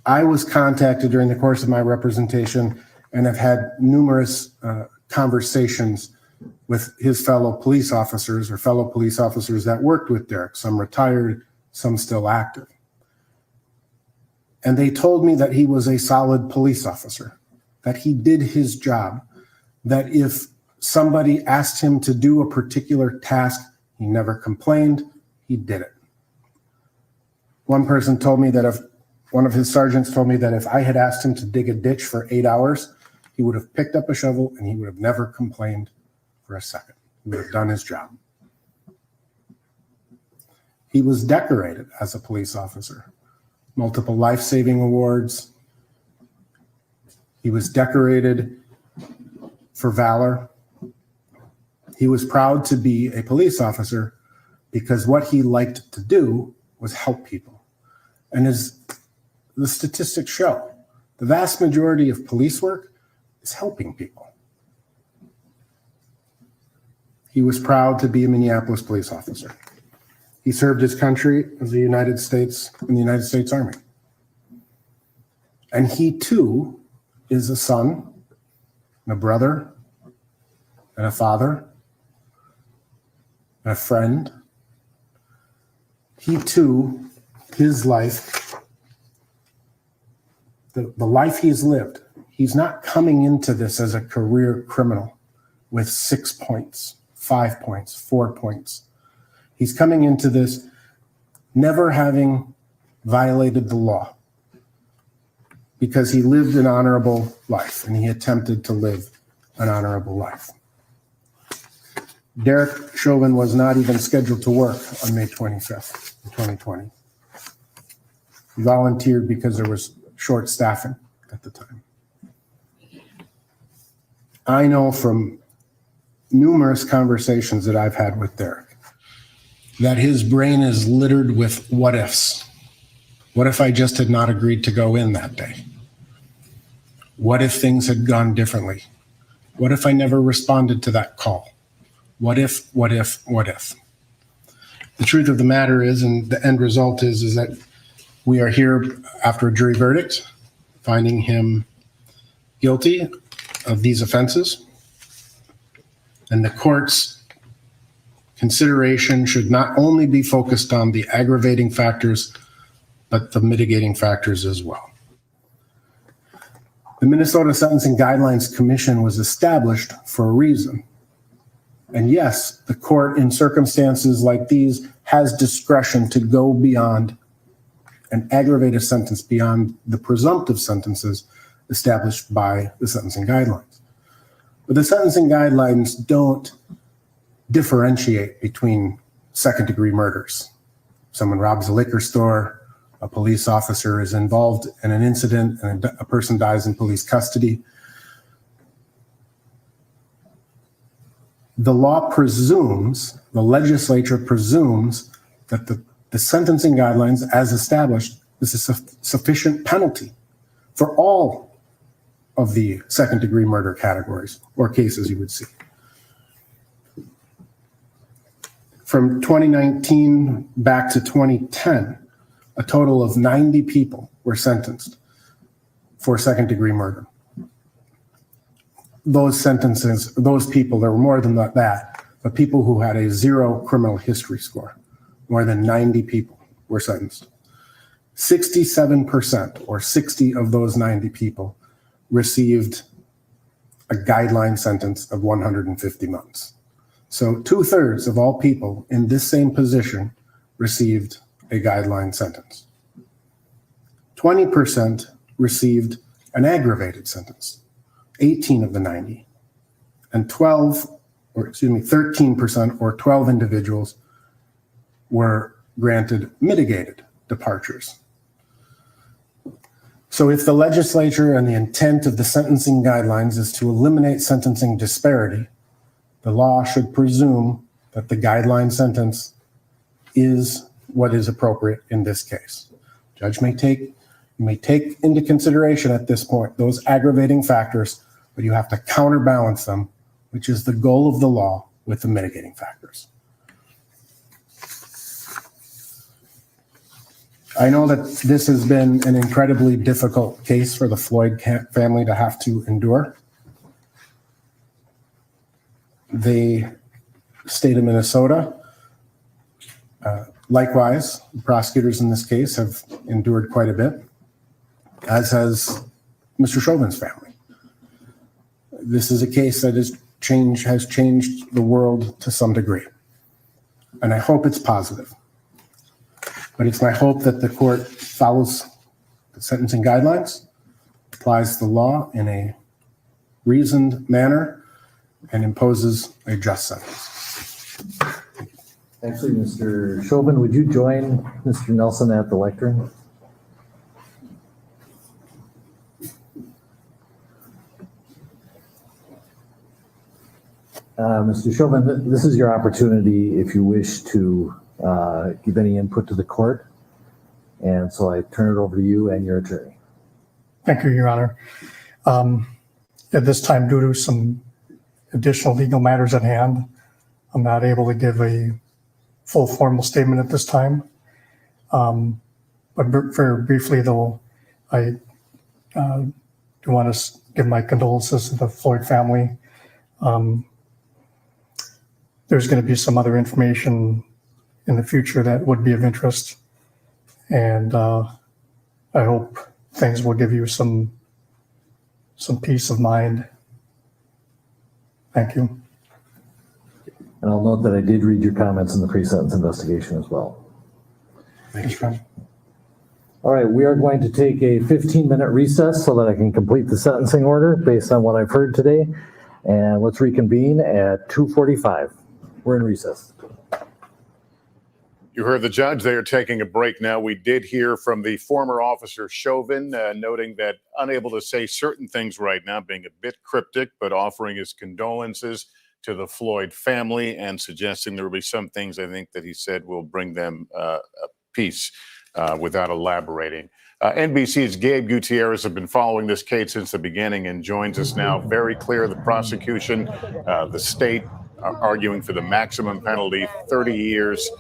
I was contacted during the course of my representation and have had numerous conversations with his fellow police officers that worked with Derrick, some retired, some still active. And they told me that he was a solid police officer, that he did his job, that if somebody asked him to do a particular task, he never complained, he did it. One of his sergeants told me that if I had asked him to dig a ditch for 8 hours, he would have picked up a shovel and he would have never complained for a second. He would have done his job. He was decorated as a police officer. multiple life-saving awards. He was decorated for valor. He was proud to be a police officer because what he liked to do was help people. And as the statistics show, the vast majority of police work is helping people. He was proud to be a Minneapolis police officer. He served his country as the United States in the United States Army. And he too is a son, and a brother, and a father, and a friend. He too, his life, the life he's lived, he's not coming into this as a career criminal with 6 points, 5 points, 4 points. He's coming into this never having violated the law because he lived an honorable life and he attempted to live an honorable life. Derrick Chauvin was not even scheduled to work on May 25th, 2020. He volunteered because there was short staffing at the time. I know from numerous conversations that I've had with Derrick that his brain is littered with what ifs. What if I just had not agreed to go in that day? What if things had gone differently? What if I never responded to that call? What if, what if, what if? The truth of the matter is, and the end result is that we are here after a jury verdict, finding him guilty of these offenses. And the court's consideration should not only be focused on the aggravating factors, but the mitigating factors as well. The Minnesota Sentencing Guidelines Commission was established for a reason. And yes, the court in circumstances like these has discretion to go beyond and aggravate a sentence beyond the presumptive sentences established by the sentencing guidelines. But the sentencing guidelines don't differentiate between second-degree murders. Someone robs a liquor store, a police officer is involved in an incident, and a person dies in police custody. The law presumes, the legislature presumes that the sentencing guidelines as established is a sufficient penalty for all of the second-degree murder categories or cases you would see. From 2019 back to 2010, a total of 90 people were sentenced for second-degree murder. Those sentences, those people, there were more than that, but people who had a 0 criminal history score, more than 90 people were sentenced. 67%, or 60 of those 90 people, received a guideline sentence of 150 months. So 2/3 of all people in this same position received a guideline sentence. 20% received an aggravated sentence, 18 of the 90, and 13% or 12 individuals were granted mitigated departures. So if the legislature and the intent of the sentencing guidelines is to eliminate sentencing disparity, the law should presume that the guideline sentence is what is appropriate in this case. Judge may take into consideration at this point those aggravating factors, but you have to counterbalance them, which is the goal of the law, with the mitigating factors. I know that this has been an incredibly difficult case for the Floyd family to have to endure. The state of Minnesota, likewise, the prosecutors in this case have endured quite a bit, as has Mr. Chauvin's family. This is a case that has changed the world to some degree, and I hope it's positive. But it's my hope that the court follows the sentencing guidelines, applies the law in a reasoned manner, and imposes a just sentence. Actually, Mr. Chauvin, would you join Mr. Nelson at the lectern? Mr. Chauvin, this is your opportunity if you wish to give any input to the court. And so I turn it over to you and your attorney. Thank you, Your Honor. At this time, due to some additional legal matters at hand, I'm not able to give a full formal statement at this time. But very briefly, though, I do want to give my condolences to the Floyd family. There's going to be some other information in the future that would be of interest. And I hope things will give you some peace of mind. Thank you. And I'll note that I did read your comments in the pre-sentence investigation as well. Thanks, Ron. All right, we are going to take a 15-minute recess so that I can complete the sentencing order based on what I've heard today. And let's reconvene at 2:45. We're in recess. You heard the judge. They are taking a break now. We did hear from the former officer Chauvin, noting that unable to say certain things right now, being a bit cryptic, but offering his condolences to the Floyd family and suggesting there will be some things I think that he said will bring them peace without elaborating. NBC's Gabe Gutierrez has been following this case since the beginning and joins us now. Very clear, the prosecution, the state arguing for the maximum penalty, 30 years.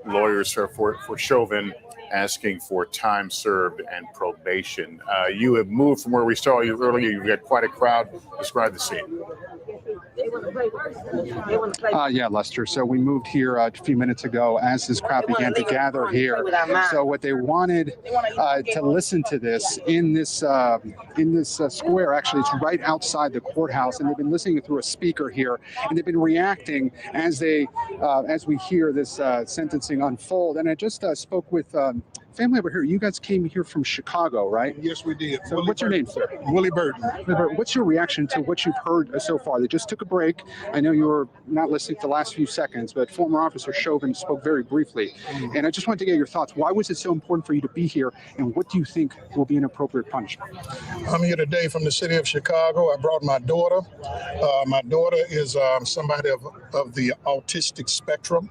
Lawyers for Chauvin asking for time served and probation. You have moved from where we saw you earlier. You've got quite a crowd. Describe the scene. Yeah, Lester. So we moved here a few minutes ago as this crowd began to gather here. So what they wanted to listen to this in this square, actually, it's right outside the courthouse, and they've been listening through a speaker here, and they've been reacting as we hear this sentencing unfold. And I just spoke with family over here. You guys came here from Chicago, right? Yes, we did. So what's your name, sir? Willie Burton. What's your reaction to what you've heard so far? They just took a break. I know you were not listening to the last few seconds, but former Officer Chauvin spoke very briefly. And I just wanted to get your thoughts. Why was it so important for you to be here, and what do you think will be an appropriate punishment? I'm here today from the city of Chicago. I brought my daughter. My daughter is somebody of the autistic spectrum,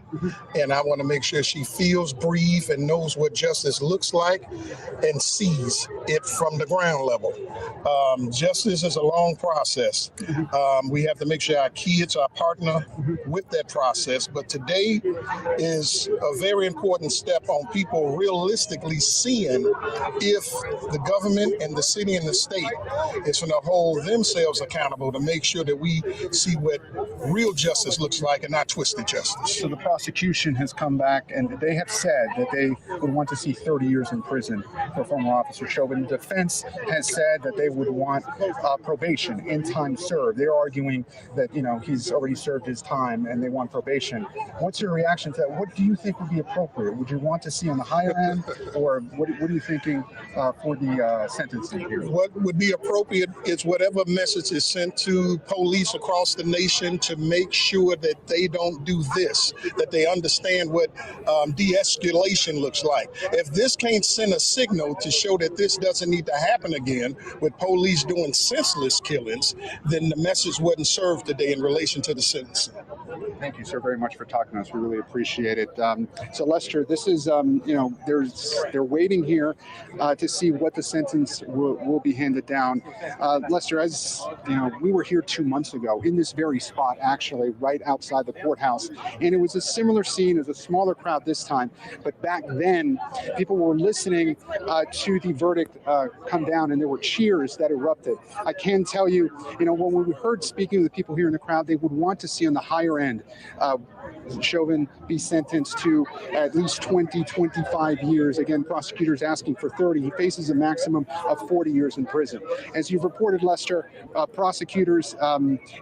and I want to make sure she feels, breathes, and knows what justice looks like and sees it from the ground level. Justice is a long process. We have to make sure our kids are partner with that process. But today is a very important step on people realistically seeing if the government and the city and the state is going to hold themselves accountable to make sure that we see what real justice looks like and not twisted justice. So the prosecution has come back and they have said that they would want to see 30 years in prison for former Officer Chauvin. The defense has said that they would want probation in time served. They're arguing that, he's already served his time and they want probation. What's your reaction to that? What do you think would be appropriate? Would you want to see on the higher end, or what are you thinking for the sentencing here? What would be appropriate is whatever message is sent to police across the nation to make sure that they don't do this, that they understand what de-escalation looks like. If this can't send a signal to show that this doesn't need to happen again with police doing senseless killings, then the message wasn't served today in relation to the sentencing. Thank you, sir, very much for talking to us. We really appreciate it. So, Lester, this is, they're waiting here to see what the sentence will be handed down. Lester, as we were here 2 months ago in this very spot, actually, right outside the courthouse, and it was a similar scene as a smaller crowd this time. But back then, people were listening to the verdict come down, and there were cheers that erupted. I can tell you, when we heard speaking to the people here in the crowd, they would want to see on the higher end Chauvin be sentenced to at least 20, 25 years. Again, prosecutors asking for 30. He faces a maximum of 40 years in prison. As you've reported, Lester, prosecutors,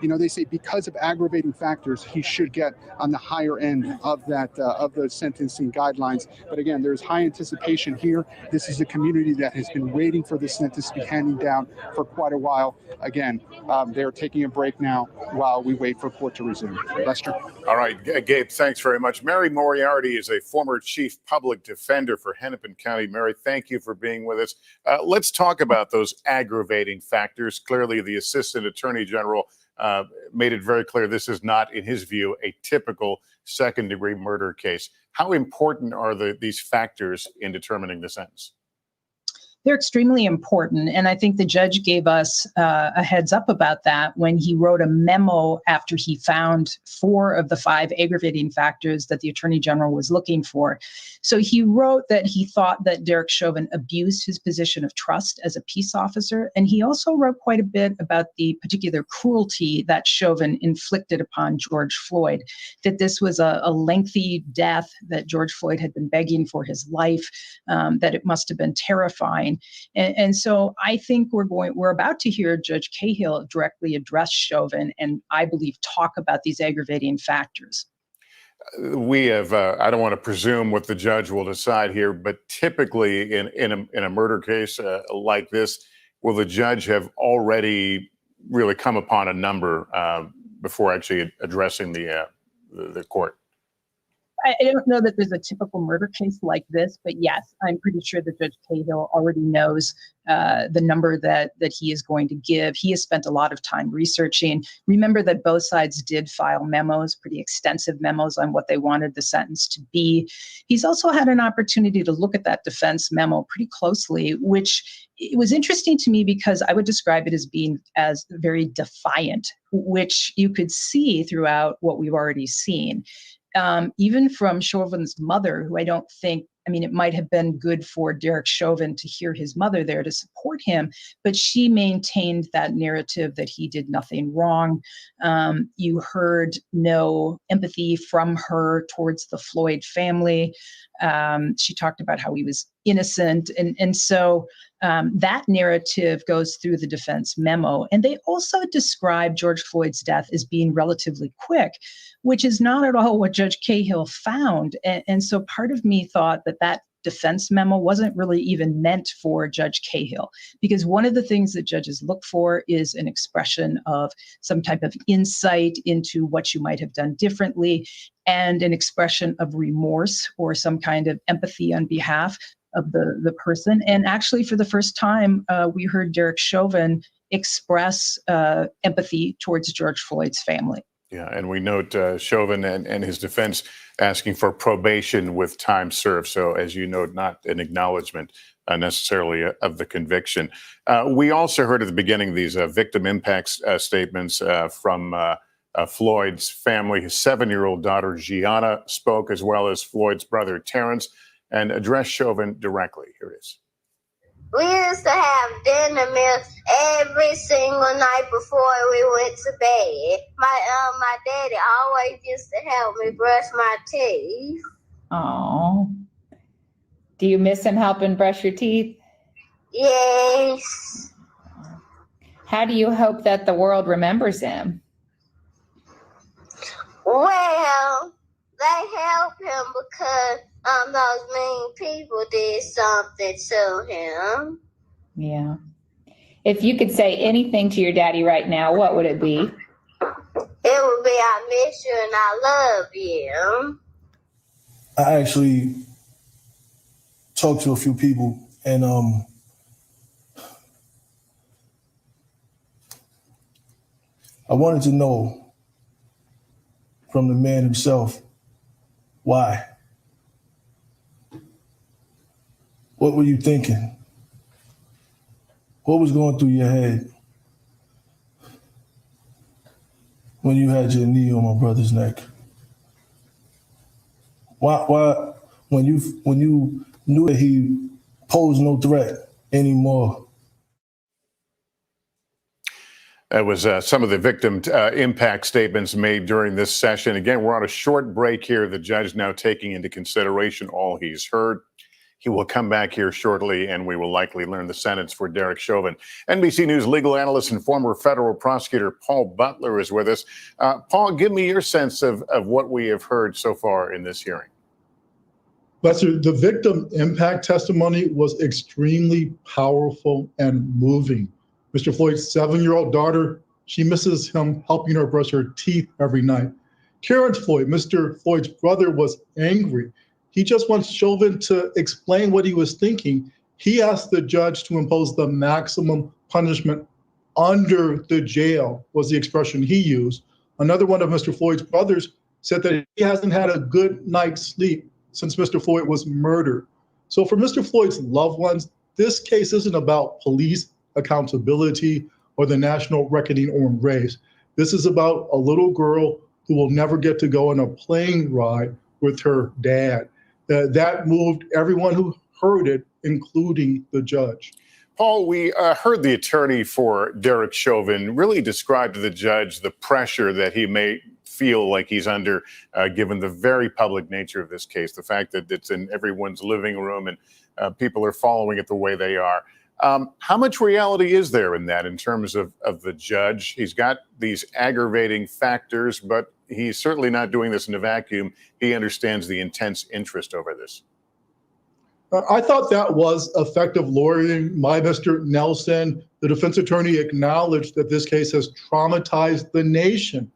they say because of aggravating factors, he should get on the higher end of that of those sentencing guidelines. But again, there's high anticipation here. This is a community that has been waiting for this sentence to be handed down for quite a while. Again, they're taking a break now while we wait for court to resume. Lester? All right, Gabe, thanks very much. Mary Moriarty is a former chief public defender for Hennepin County. Mary, thank you for being with us. Let's talk about those aggravating factors. Clearly, the assistant attorney general made it very clear this is not, in his view, a typical second-degree murder case. How important are these factors in determining the sentence? They're extremely important. And I think the judge gave us a heads up about that when he wrote a memo after he found 4 of the 5 aggravating factors that the Attorney General was looking for. So he wrote that he thought that Derrick Chauvin abused his position of trust as a peace officer. And he also wrote quite a bit about the particular cruelty that Chauvin inflicted upon George Floyd, that this was a lengthy death, that George Floyd had been begging for his life, that it must have been terrifying. And so I think we're about to hear Judge Cahill directly address Chauvin and I believe talk about these aggravating factors. We have, I don't want to presume what the judge will decide here, but typically in a murder case like this, will the judge have already really come upon a number before actually addressing the court? I don't know that there's a typical murder case like this, but yes, I'm pretty sure that Judge Cahill already knows the number that he is going to give. He has spent a lot of time researching. Remember that both sides did file memos, pretty extensive memos on what they wanted the sentence to be. He's also had an opportunity to look at that defense memo pretty closely, which it was interesting to me because I would describe it as being as very defiant, which you could see throughout what we've already seen. Even from Chauvin's mother, who I don't think, I mean, it might have been good for Derrick Chauvin to hear his mother there to support him, but she maintained that narrative that he did nothing wrong. You heard no empathy from her towards the Floyd family. She talked about how he was innocent. And so that narrative goes through the defense memo. And they also describe George Floyd's death as being relatively quick, which is not at all what Judge Cahill found. And so part of me thought that defense memo wasn't really even meant for Judge Cahill, because one of the things that judges look for is an expression of some type of insight into what you might have done differently and an expression of remorse or some kind of empathy on behalf of the person. And actually, for the first time, we heard Derrick Chauvin express empathy towards George Floyd's family. Yeah, and we note Chauvin and his defense asking for probation with time served. So, as you note, not an acknowledgement necessarily of the conviction. We also heard at the beginning these victim impact statements from Floyd's family. His 7-year-old daughter, Gianna, spoke, as well as Floyd's brother, Terrence, and addressed Chauvin directly. Here it is. We used to have dinner meals every single night before we went to bed. My daddy always used to help me brush my teeth. Oh, do you miss him helping brush your teeth? Yes. How do you hope that the world remembers him? Well, they help him because those mean people did something to him. Yeah. If you could say anything to your daddy right now, what would it be? It would be, I miss you and I love you. I actually talked to a few people, and I wanted to know from the man himself, why? What were you thinking? What was going through your head when you had your knee on my brother's neck? Why when you knew that he posed no threat anymore? That was some of the victim impact statements made during this session. Again, we're on a short break here. The judge now taking into consideration all he's heard. He will come back here shortly, and we will likely learn the sentence for Derrick Chauvin. NBC News legal analyst and former federal prosecutor Paul Butler is with us. Paul, give me your sense of what we have heard so far in this hearing. Lester, the victim impact testimony was extremely powerful and moving. Mr. Floyd's 7-year-old daughter, she misses him helping her brush her teeth every night. Terrence Floyd, Mr. Floyd's brother, was angry. He just wants Chauvin to explain what he was thinking. He asked the judge to impose the maximum punishment under the jail was the expression he used. Another one of Mr. Floyd's brothers said that he hasn't had a good night's sleep since Mr. Floyd was murdered. So for Mr. Floyd's loved ones, this case isn't about police accountability or the national reckoning on race. This is about a little girl who will never get to go on a plane ride with her dad. That moved everyone who heard it, including the judge. Paul, we heard the attorney for Derrick Chauvin really describe to the judge the pressure that he may feel like he's under, given the very public nature of this case, the fact that it's in everyone's living room and people are following it the way they are. How much reality is there in that in terms of the judge? He's got these aggravating factors, but he's certainly not doing this in a vacuum. He understands the intense interest over this. I thought that was effective lawyering by Mr. Nelson. The defense attorney acknowledged that this case has traumatized the nation,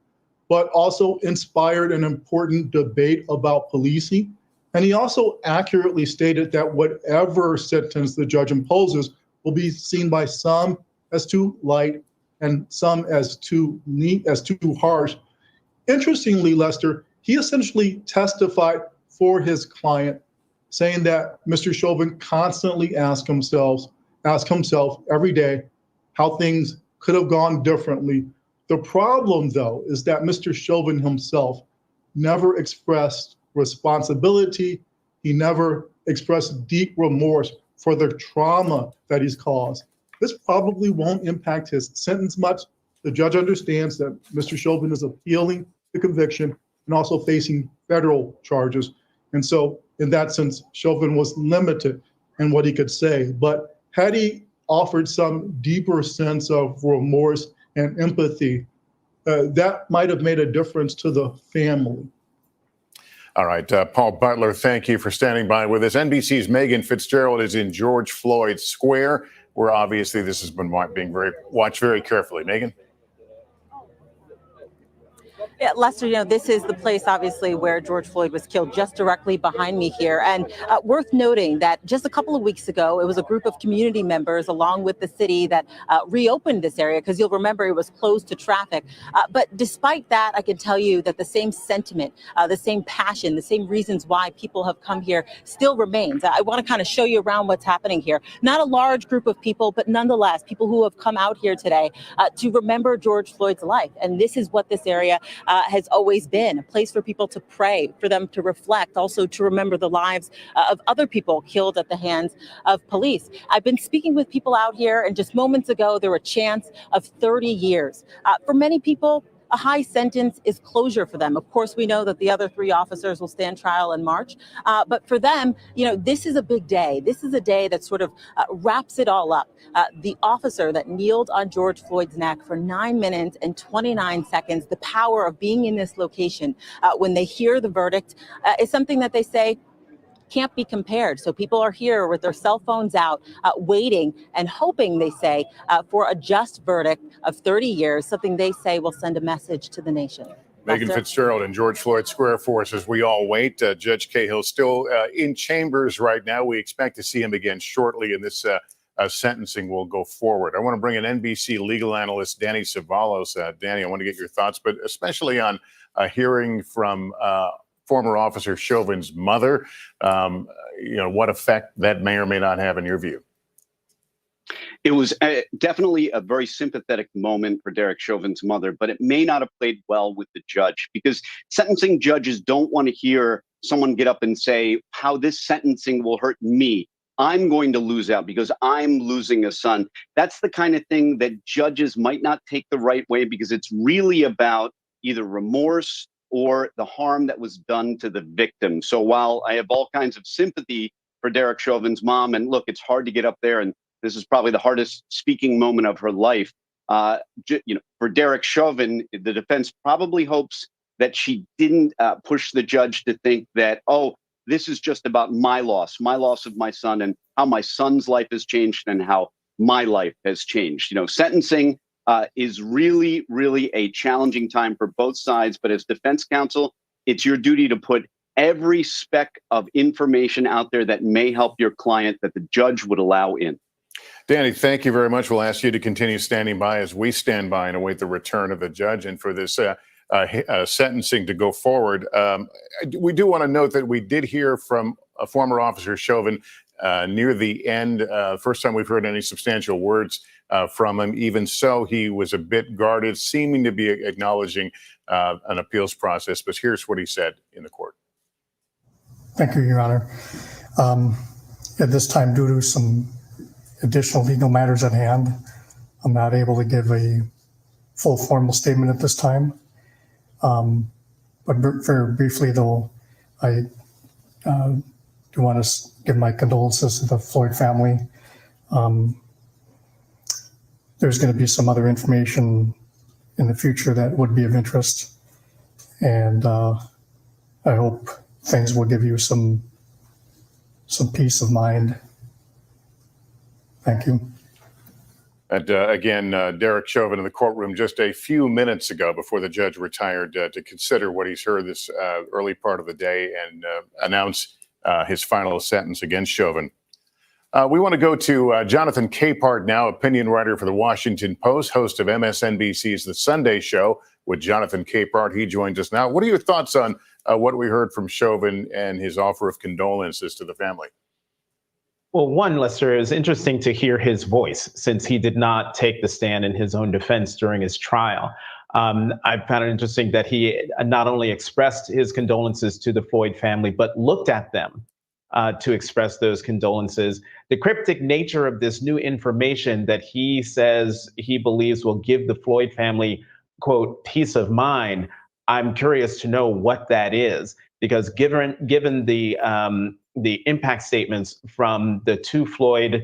but also inspired an important debate about policing. And he also accurately stated that whatever sentence the judge imposes will be seen by some as too light and some as too harsh. Interestingly, Lester, he essentially testified for his client, saying that Mr. Chauvin constantly asked himself every day how things could have gone differently. The problem, though, is that Mr. Chauvin himself never expressed responsibility. He never expressed deep remorse for the trauma that he's caused. This probably won't impact his sentence much. The judge understands that Mr. Chauvin is appealing the conviction and also facing federal charges. And so in that sense, Chauvin was limited in what he could say. But had he offered some deeper sense of remorse and empathy, that might have made a difference to the family. All right, Paul Butler, thank you for standing by with us. NBC's Megan Fitzgerald is in George Floyd Square, where obviously this has been watched very carefully. Megan? Yeah, Lester, this is the place, obviously, where George Floyd was killed, just directly behind me here. And worth noting that just a couple of weeks ago, it was a group of community members along with the city that reopened this area, because you'll remember it was closed to traffic. But despite that, I can tell you that the same sentiment, the same passion, the same reasons why people have come here still remains. I want to kind of show you around what's happening here. Not a large group of people, but nonetheless, people who have come out here today to remember George Floyd's life. And this is what this area has always been, a place for people to pray, for them to reflect, also to remember the lives of other people killed at the hands of police. I've been speaking with people out here, and just moments ago, there were chants of 30 years. For many people, a high sentence is closure for them. Of course, we know that the other 3 officers will stand trial in March. But for them, this is a big day. This is a day that sort of wraps it all up. The officer that kneeled on George Floyd's neck for 9 minutes and 29 seconds, the power of being in this location when they hear the verdict is something that they say can't be compared. So people are here with their cell phones out, waiting and hoping, they say, for a just verdict of 30 years, something they say will send a message to the nation. Megan Fitzgerald in George Floyd Square for us as we all wait. Judge Cahill still in chambers right now. We expect to see him again shortly, and this sentencing will go forward. I want to bring in NBC legal analyst Danny Ceballos. Danny, I want to get your thoughts, but especially on hearing from former Officer Chauvin's mother, what effect that may or may not have in your view. It was definitely a very sympathetic moment for Derrick Chauvin's mother, but it may not have played well with the judge, because sentencing judges don't want to hear someone get up and say how this sentencing will hurt me. I'm going to lose out because I'm losing a son. That's the kind of thing that judges might not take the right way, because it's really about either remorse or the harm that was done to the victim. So while I have all kinds of sympathy for Derrick Chauvin's mom, and look, it's hard to get up there, and this is probably the hardest speaking moment of her life. For Derrick Chauvin, the defense probably hopes that she didn't push the judge to think that, oh, this is just about my loss of my son, and how my son's life has changed and how my life has changed. Sentencing is really, really a challenging time for both sides. But as defense counsel, it's your duty to put every speck of information out there that may help your client that the judge would allow in. Danny, thank you very much. We'll ask you to continue standing by as we stand by and await the return of the judge and for this sentencing to go forward. We do want to note that we did hear from a former officer, Chauvin, near the end. First time we've heard any substantial words from him. Even so, he was a bit guarded, seeming to be acknowledging an appeals process. But here's what he said in the court. Thank you, Your Honor. At this time, due to some additional legal matters at hand, I'm not able to give a full formal statement at this time. But very briefly, though, I do want to give my condolences to the Floyd family. There's going to be some other information in the future that would be of interest. And I hope things will give you some peace of mind. Thank you. And again, Derrick Chauvin in the courtroom just a few minutes ago before the judge retired to consider what he's heard this early part of the day and announce his final sentence against Chauvin. We want to go to Jonathan Capehart now, opinion writer for the Washington Post, host of MSNBC's The Sunday Show with Jonathan Capehart. He joins us now. What are your thoughts on what we heard from Chauvin and his offer of condolences to the family? Well, one, Lester, it was interesting to hear his voice since he did not take the stand in his own defense during his trial. I found it interesting that he not only expressed his condolences to the Floyd family, but looked at them to express those condolences. The cryptic nature of this new information that he says he believes will give the Floyd family, quote, peace of mind. I'm curious to know what that is, because given the impact statements from the two Floyd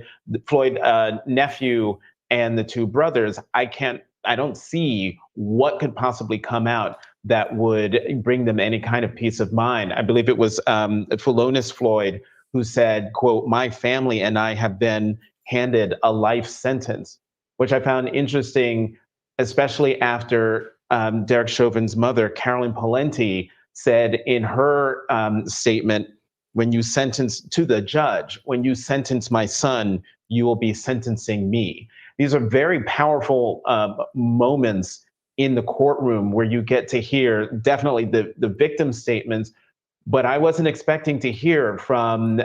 nephew and the two brothers, I don't see what could possibly come out that would bring them any kind of peace of mind. I believe it was Philonis Floyd who said, quote, my family and I have been handed a life sentence, which I found interesting, especially after Derrick Chauvin's mother, Carolyn Palenti, said in her statement, when you sentence to the judge, when you sentence my son, you will be sentencing me. These are very powerful moments in the courtroom where you get to hear definitely the victim statements, but I wasn't expecting to hear from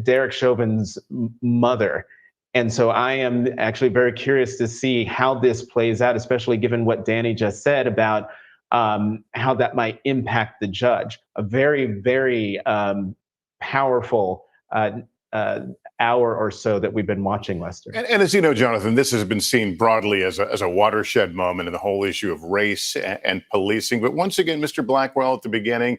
Derrick Chauvin's mother. And so I am actually very curious to see how this plays out, especially given what Danny just said about how that might impact the judge. A very, very powerful hour or so that we've been watching, Lester. And as you know, Jonathan, this has been seen broadly as a watershed moment in the whole issue of race and policing. But once again, Mr. Blackwell at the beginning,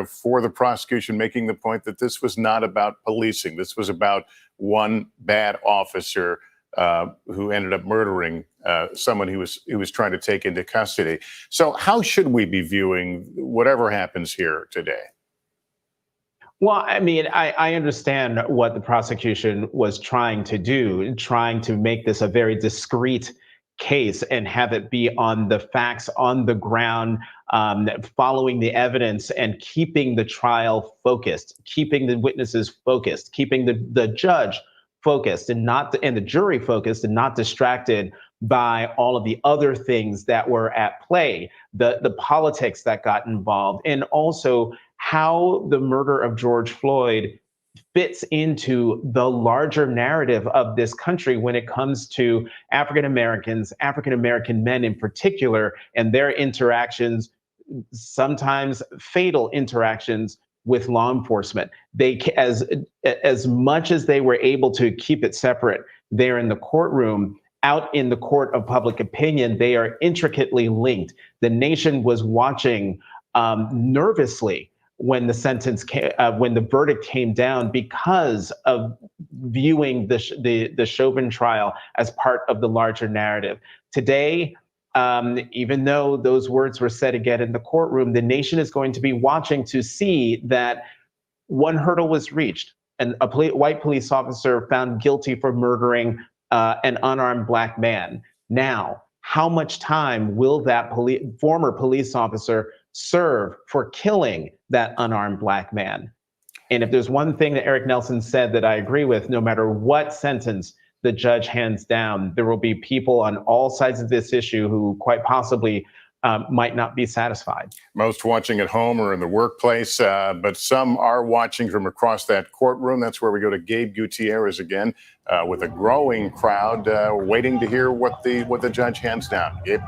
for the prosecution, making the point that this was not about policing. This was about one bad officer who ended up murdering someone he was trying to take into custody. So how should we be viewing whatever happens here today? Well, I mean, I understand what the prosecution was trying to do, trying to make this a very discreet case and have it be on the facts, on the ground, following the evidence and keeping the trial focused, keeping the witnesses focused, keeping the judge focused and the jury focused and not distracted by all of the other things that were at play, the politics that got involved, and also how the murder of George Floyd fits into the larger narrative of this country when it comes to African Americans, African American men in particular, and their interactions, sometimes fatal interactions with law enforcement. They, as much as they were able to keep it separate there in the courtroom, out in the court of public opinion, they are intricately linked. The nation was watching nervously when when the verdict came down, because of viewing the Chauvin trial as part of the larger narrative. Today, even though those words were said again in the courtroom, the nation is going to be watching to see that one hurdle was reached, and a white police officer found guilty for murdering an unarmed Black man. Now, how much time will that former police officer serve for killing that unarmed Black man? And if there's one thing that Eric Nelson said that I agree with, no matter what sentence the judge hands down, there will be people on all sides of this issue who quite possibly might not be satisfied. Most watching at home or in the workplace, but some are watching from across that courtroom. That's where we go to Gabe Gutierrez again, with a growing crowd waiting to hear what the judge hands down. Gabe.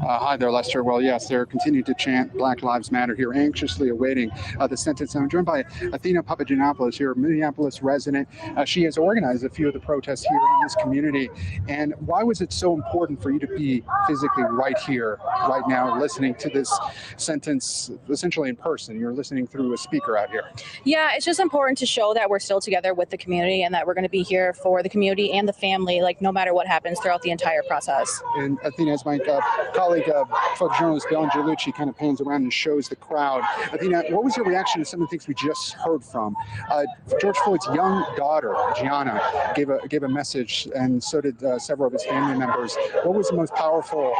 Hi there, Lester. Well, yes, they're continuing to chant Black Lives Matter here, anxiously awaiting the sentence. I'm joined by Athena Papagiannopoulos here, a Minneapolis resident. She has organized a few of the protests here in this community. And why was it so important for you to be physically right here, right now, listening to this sentence essentially in person? You're listening through a speaker out here. Yeah, it's just important to show that we're still together with the community and that we're going to be here for the community and the family, like no matter what happens throughout the entire process. And Athena, as my colleague, photojournalist Bill Angelucci, kind of pans around and shows the crowd. Athena, what was your reaction to some of the things we just heard from? George Floyd's young daughter, Gianna, gave a message, and so did several of his family members. What was the most powerful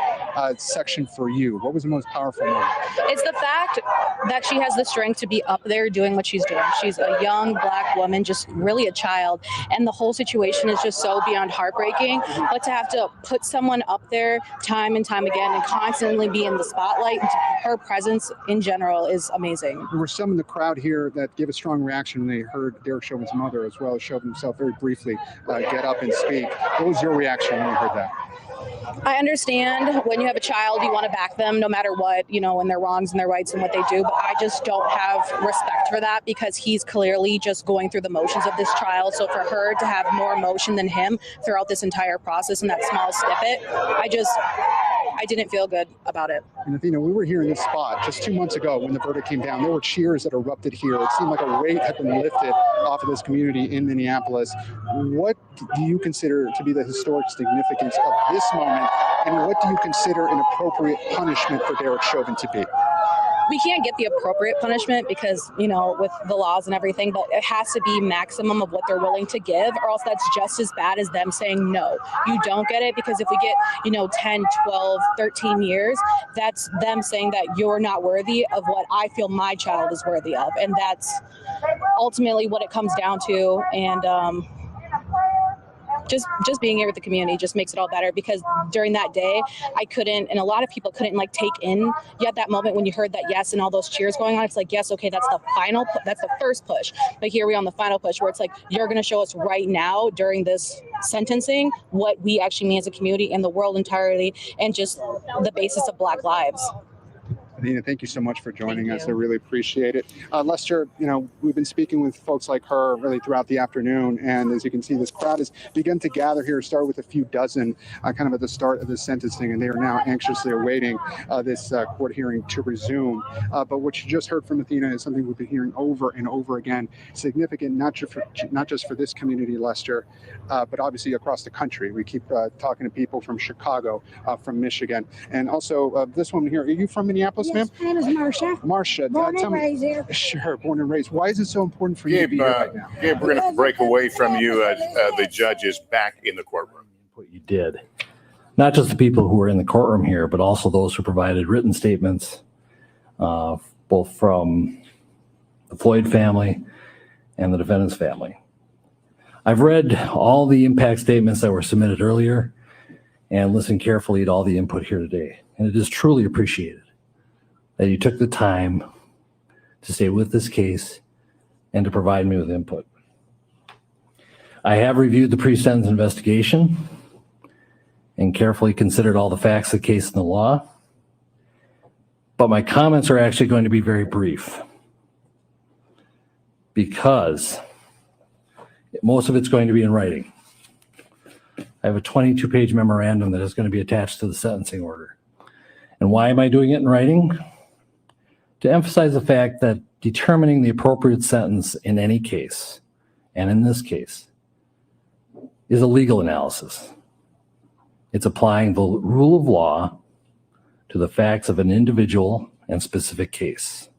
section for you? What was the most powerful moment? It's the fact that she has the strength to be up there doing what she's doing. She's a young Black woman, just really a child, and the whole situation is just so beyond heartbreaking. But to have to put someone up there time and time again and constantly be in the spotlight, her presence in general is amazing. There were some in the crowd here that gave a strong reaction when they heard Derrick Chauvin's mother, as well as Chauvin himself, very briefly get up and speak. What was your reaction when you heard that? I understand when you have a child, you want to back them no matter what, and their wrongs and their rights and what they do. But I just don't have respect for that because he's clearly just going through the motions of this child. So for her to have more emotion than him throughout this entire process in that small snippet, I didn't feel good about it. And Athena, we were here in this spot just 2 months ago when the verdict came down. There were cheers that erupted here. It seemed like a weight had been lifted off of this community in Minneapolis. What do you consider to be the historic significance of this moment, and what do you consider an appropriate punishment for Derrick Chauvin to be? We can't get the appropriate punishment because, with the laws and everything, but it has to be maximum of what they're willing to give, or else that's just as bad as them saying, no, you don't get it. Because if we get, 10, 12, 13 years, that's them saying that you're not worthy of what I feel my child is worthy of. And that's ultimately what it comes down to. And, just being here with the community just makes it all better, because during that day I couldn't, and a lot of people couldn't take in yet that moment when you heard that yes and all those cheers going on. It's like, yes, okay, that's the first push, but here we are on the final push where it's like, you're going to show us right now during this sentencing what we actually mean as a community and the world entirely, and just the basis of Black lives. Athena, thank you so much for joining us. I really appreciate it. Lester, we've been speaking with folks like her really throughout the afternoon, and as you can see, this crowd has begun to gather here. Start with a few dozen kind of at the start of the sentencing, and they are now anxiously awaiting this court hearing to resume. But what you just heard from Athena is something we've been hearing over and over again, significant not just for this community, Lester, but obviously across the country. We keep talking to people from Chicago, from Michigan, and also this woman here. Are you from Minneapolis? Yes, my name is Marcia. Marcia, born and raised here. Sure, born and raised. Why is it so important for you to be here right now? Gabe, we're going to break away from you. The judge is back in the courtroom. What you did, not just the people who were in the courtroom here, but also those who provided written statements, both from the Floyd family and the defendant's family. I've read all the impact statements that were submitted earlier and listened carefully to all the input here today, and it is truly appreciated that you took the time to stay with this case and to provide me with input. I have reviewed the pre-sentence investigation and carefully considered all the facts of the case and the law, but my comments are actually going to be very brief because most of it's going to be in writing. I have a 22-page memorandum that is going to be attached to the sentencing order. And why am I doing it in writing? To emphasize the fact that determining the appropriate sentence in any case, and in this case, is a legal analysis. It's applying the rule of law to the facts of an individual and specific case.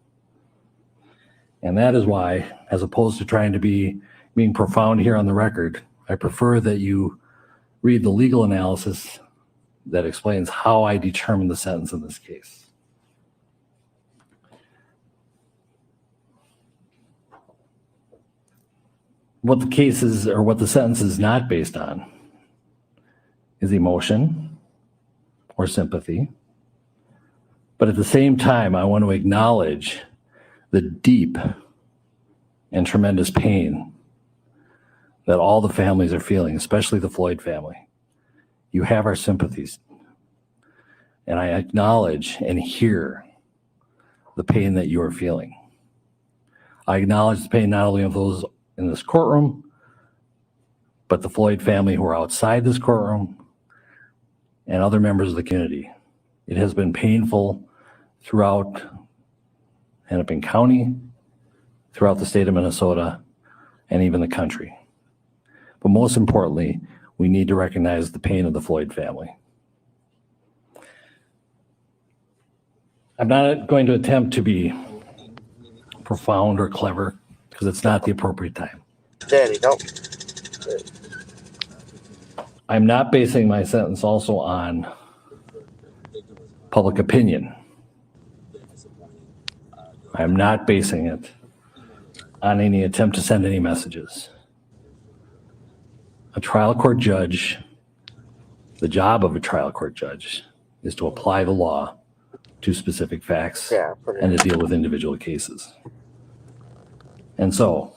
And that is why, as opposed to trying to being profound here on the record, I prefer that you read the legal analysis that explains how I determined the sentence in this case. what the case is, or what the sentence is not based on, is emotion or sympathy. But at the same time, I want to acknowledge the deep and tremendous pain that all the families are feeling, especially the Floyd family. You have our sympathies. And I acknowledge and hear the pain that you are feeling. I acknowledge the pain not only of those in this courtroom, but the Floyd family who are outside this courtroom and other members of the community. It has been painful throughout Hennepin County, throughout the state of Minnesota, and even the country. But most importantly, we need to recognize the pain of the Floyd family. I'm not going to attempt to be profound or clever because it's not the appropriate time. Daddy, don't. I'm not basing my sentence also on public opinion. I'm not basing it on any attempt to send any messages. A trial court judge, the job of a trial court judge is to apply the law to specific facts and to deal with individual cases. And so,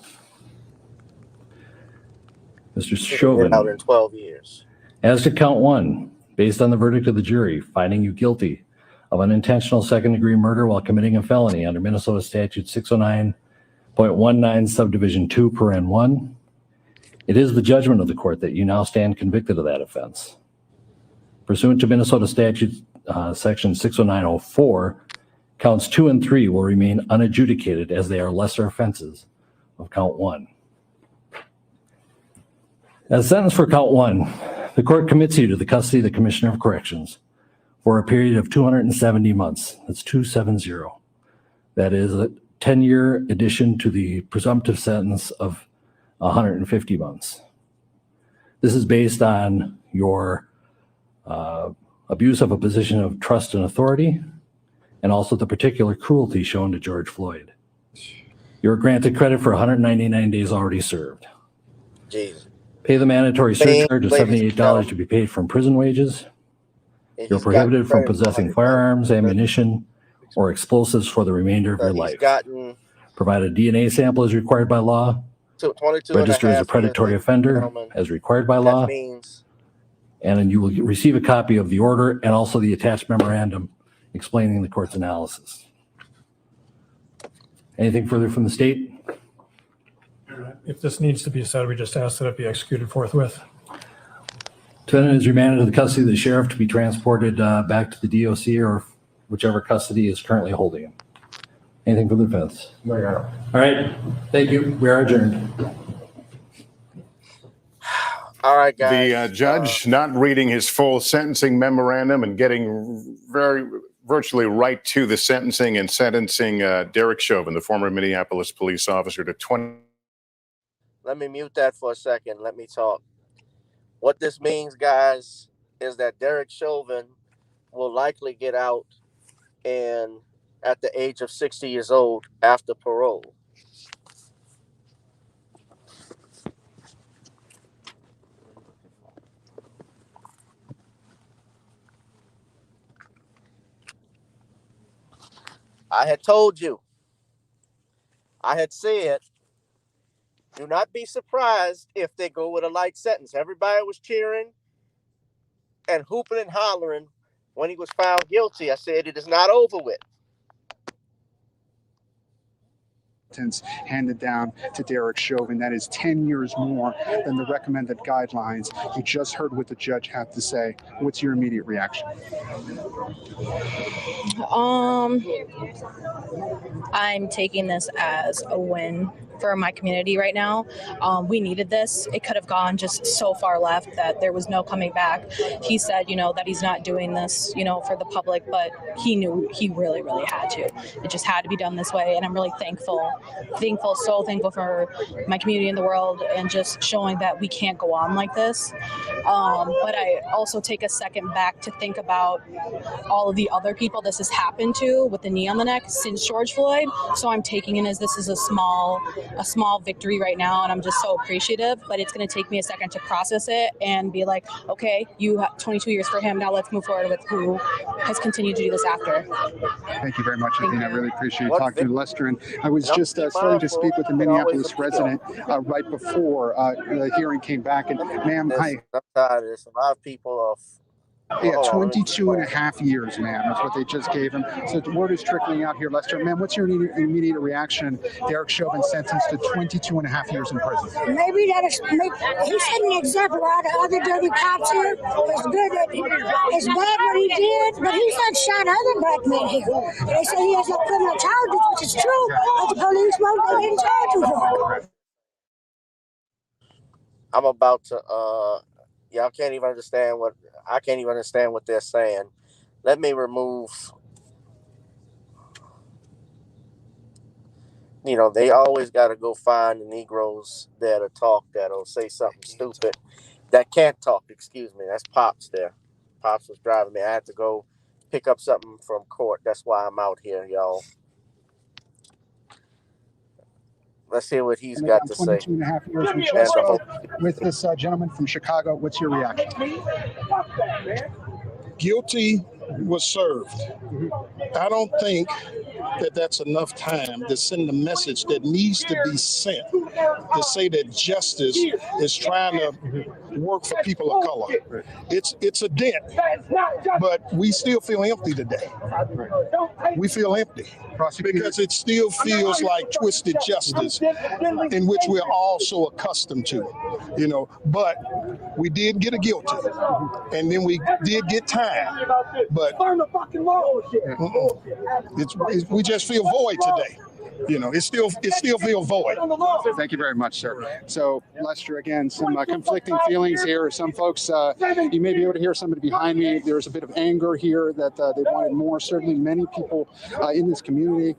Mr. Chauvin, out in 12 years. As to count one, based on the verdict of the jury finding you guilty of unintentional second-degree murder while committing a felony under Minnesota Statute 609.19 subdivision 2 paren 1, it is the judgment of the court that you now stand convicted of that offense. Pursuant to Minnesota Statute section 609.04, counts 2 and 3 will remain unadjudicated as they are lesser offenses of count 1. As sentence for count 1, the court commits you to the custody of the Commissioner of Corrections for a period of 270 months. That's 270. That is a 10-year addition to the presumptive sentence of 150 months. This is based on your abuse of a position of trust and authority, and also the particular cruelty shown to George Floyd. You're granted credit for 199 days already served. Jesus. Pay the mandatory surcharge of $78 to be paid from prison wages. You're prohibited from possessing firearms, ammunition, or explosives for the remainder of your life. Provide a DNA sample as required by law. Register as a predatory offender as required by law. And then you will receive a copy of the order and also the attached memorandum explaining the court's analysis. Anything further from the state? If this needs to be said, we just ask that it be executed forthwith. Defendant is remanded to the custody of the sheriff to be transported back to the DOC or whichever custody is currently holding him. Anything for the defense? No, Your Honor. All right. Thank you. We are adjourned. All right, guys. The judge not reading his full sentencing memorandum and getting virtually right to the sentencing and sentencing Derrick Chauvin, the former Minneapolis police officer, to 20. Let me mute that for a second. Let me talk. What this means, guys, is that Derrick Chauvin will likely get out and at the age of 60 years old after parole. I had told you, I had said, do not be surprised if they go with a light sentence. Everybody was cheering and hooping and hollering when he was found guilty. I said, it is not over with. Handed down to Derrick Chauvin. That is 10 years more than the recommended guidelines. You just heard what the judge had to say. What's your immediate reaction? I'm taking this as a win for my community right now. We needed this. It could have gone just so far left that there was no coming back. He said, that he's not doing this, for the public, but he knew he really, really had to. It just had to be done this way. And I'm really thankful, so thankful for my community in the world and just showing that we can't go on like this. But I also take a second back to think about all of the other people this has happened to with the knee on the neck since George Floyd. So I'm taking it as this is a small a small victory right now, and I'm just so appreciative, but it's going to take me a second to process it and be like, okay, you have 22 years for him. Now let's move forward with who has continued to do this after. Thank you very much, Athena. I really appreciate you What talking to Lester. And I was just starting to speak with the Minneapolis resident right before the hearing came back. And ma'am, I'm tired of this. A lot of people yeah, 22 and a half years, ma'am, is what they just gave him. So the word is trickling out here, Lester. Ma'am, what's your immediate reaction? Derrick Chauvin sentenced to 22 and a half years in prison. Maybe he set an example out of other dirty cops here. It's good that it's bad what he did, but he's not shot other black men here. They say he has no criminal charges, which is true, but the police won't they didn't charge him for it. I'm about to y'all can't even understand what I can't even understand what they're saying. Let me remove. You know, they always got to go find the Negroes that'll talk, that'll say something stupid, that can't talk. Excuse me, that's Pops there. Pops was driving me. I had to go pick up something from court. That's why I'm out here, y'all. Let's hear what he's got to say. 22 and a half years. We just spoke with this gentleman from Chicago. What's your reaction? Guilty was served. I don't think that that's enough time to send the message that needs to be sent to say that justice is trying to work for people of color. It's a dent, but we still feel empty today. We feel empty because it still feels like twisted justice in which we're all so accustomed to, you know, but we did get a guilty and then we did get time, but we just feel void today. You know, it still feels void. Thank you very much, sir. So, Lester, again, some conflicting feelings here. Some folks, you may be able to hear somebody behind me. There's a bit of anger here that they wanted more. Certainly, many people in this community,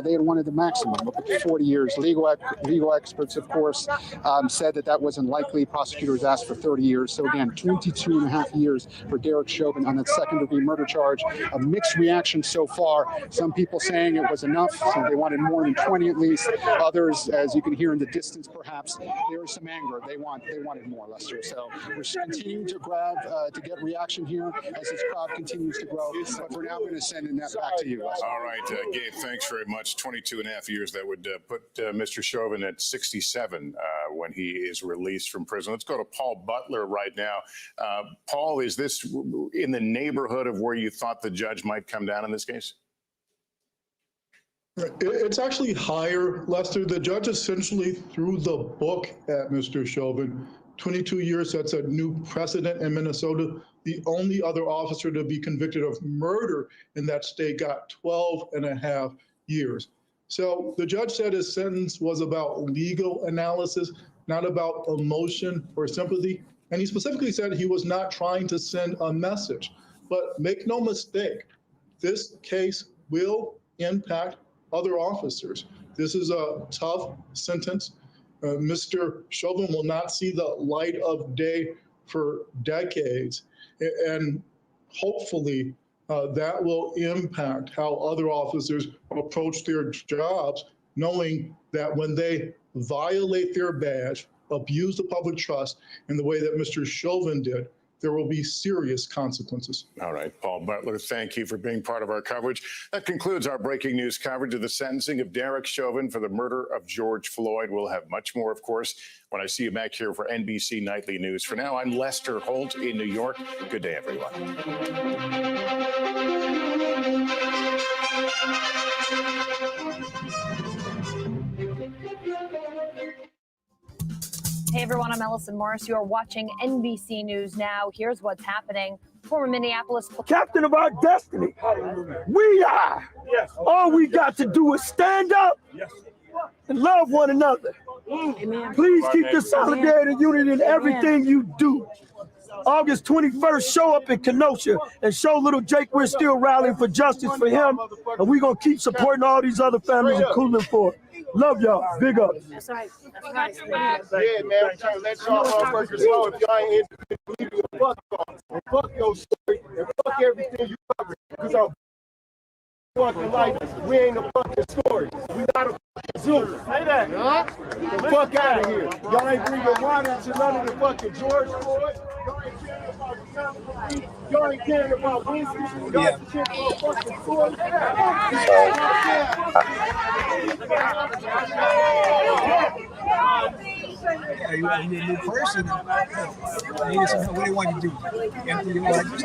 they had wanted the maximum of 40 years. Legal experts, of course, said that wasn't likely. Prosecutors asked for 30 years. So, again, 22 and a half years for Derrick Chauvin on that second-degree murder charge. A mixed reaction so far. Some people saying it was enough. So they wanted more than 20 at least. Others, as you can hear in the distance, perhaps there is some anger. They wanted more, Lester. So we're continuing to grab to get reaction here as this crowd continues to grow. But for now, I'm going to send that back to you, Lester. All right, Gabe, thanks very much. 22 and a half years. That would put Mr. Chauvin at 67 when he is released from prison. Let's go to Paul Butler right now. Paul, is this in the neighborhood of where you thought the judge might come down in this case? It's actually higher, Lester. The judge essentially threw the book at Mr. Chauvin. 22 years, that's a new precedent in Minnesota. The only other officer to be convicted of murder in that state got 12 and a half years. So the judge said his sentence was about legal analysis, not about emotion or sympathy. And he specifically said he was not trying to send a message. But make no mistake, this case will impact other officers. This is a tough sentence. Mr. Chauvin will not see the light of day for decades. And hopefully that will impact how other officers approach their jobs, knowing that when they violate their badge, abuse the public trust in the way that Mr. Chauvin did, there will be serious consequences. All right, Paul Butler, thank you for being part of our coverage. That concludes our breaking news coverage of the sentencing of Derrick Chauvin for the murder of George Floyd. We'll have much more, of course, when I see you back here for NBC Nightly News. For now, I'm Lester Holt in New York. Good day, everyone. Hey everyone, I'm Ellison Morris. You're watching NBC News Now. Here's what's happening. Former Minneapolis captain of our destiny. We are. Yes. All we got to do is stand up and love one another. Amen. Please keep the solidarity and unity in everything you do. August 21st, show up in Kenosha and show little Jake we're still rallying for justice for him. And we're going to keep supporting all these other families in Cleveland for it. Love y'all. Big up. That's right. Yeah, man. I'm trying to let y'all motherfuckers know if y'all ain't in the fuck off. And fuck your story. And fuck everything you cover. Because our fucking life, we ain't a fucking story. We not a fucking zoo. Say that. The fuck out of here. Y'all ain't bringing water to none of the fucking George Floyd. Y'all ain't caring about whiskey. Y'all ain't caring about fucking Floyd. Yeah, you need a new person. What do you want to do? Empty your luggage?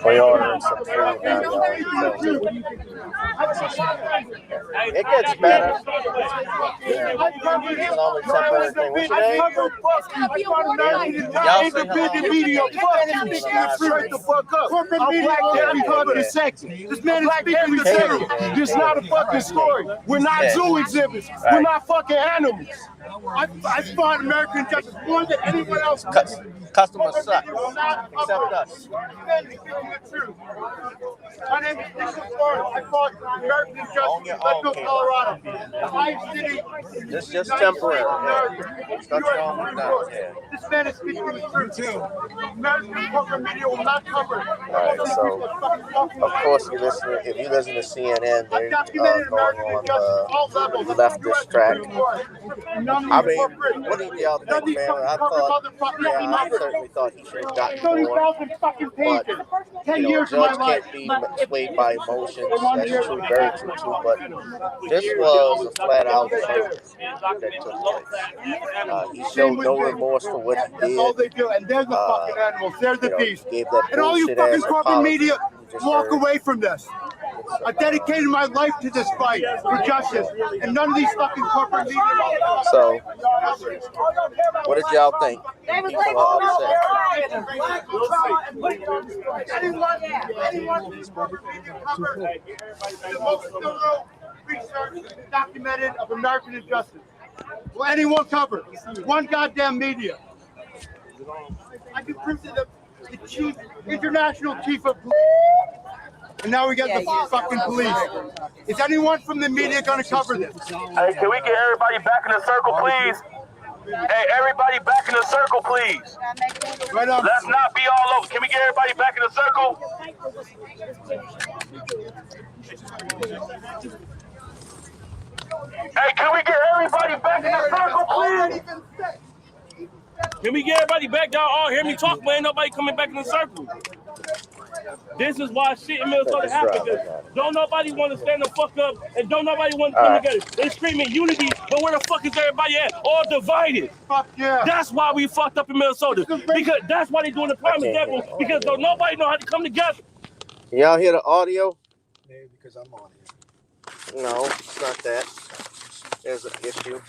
We ordering some food now, y'all. So it gets better. It's an only temporary thing. What's your name? Y'all say hello. Media, straight the fuck up. I'm Black Daddy fucking sexy. This man is speaking the truth. This is not a fucking story. We're not zoo exhibits. We're not fucking animals. I find American justice more than anyone else. Customers suck, except us. My name is Nicholas Floyd. I fought American justice. Let's go, Colorado. My city. This is just temporary. Start your own now. Yeah. This man is speaking the truth. American corporate media will not cover it. All right, so of course if you listen to CNN, they're going on the leftist track. I mean, what did y'all think, man? I certainly thought he should have gotten more. But, a judge can't be swayed by emotions. That's true, very true, too. But this was a flat-out murder that took place. He showed no remorse for what he did. All they do, and they're the fucking animals. They're the beast. Gave that and all you fucking corporate media, walk heard. Away from this. I dedicated my life to this fight for justice, and none of these fucking corporate media. So, what did y'all think? People are upset. Anyone in corporate media cover the most thorough research documented of American injustice? Will anyone cover one goddamn media? I can prove to the chief, international chief of police. And now we got the fucking police. Is anyone from the media going to cover this? Hey, can we get everybody back in the circle, please? Hey, everybody back in the circle, please. Right on. Let's not be all over. Can we get everybody back in the circle? Hey, can we get everybody back in the circle, please? Can we get everybody back? Y'all all hear me talk, but ain't nobody coming back in the circle. This is why shit in Minnesota happened. Don't nobody want to stand the fuck up, and don't nobody want to come together. They screaming unity, but where the fuck is everybody at? All divided. Fuck yeah. That's why we fucked up in Minnesota. Because that's why they doing the prime example. Because don't nobody know how to come together. Can y'all hear the audio? Maybe because I'm on here. No, it's not that. There's an issue.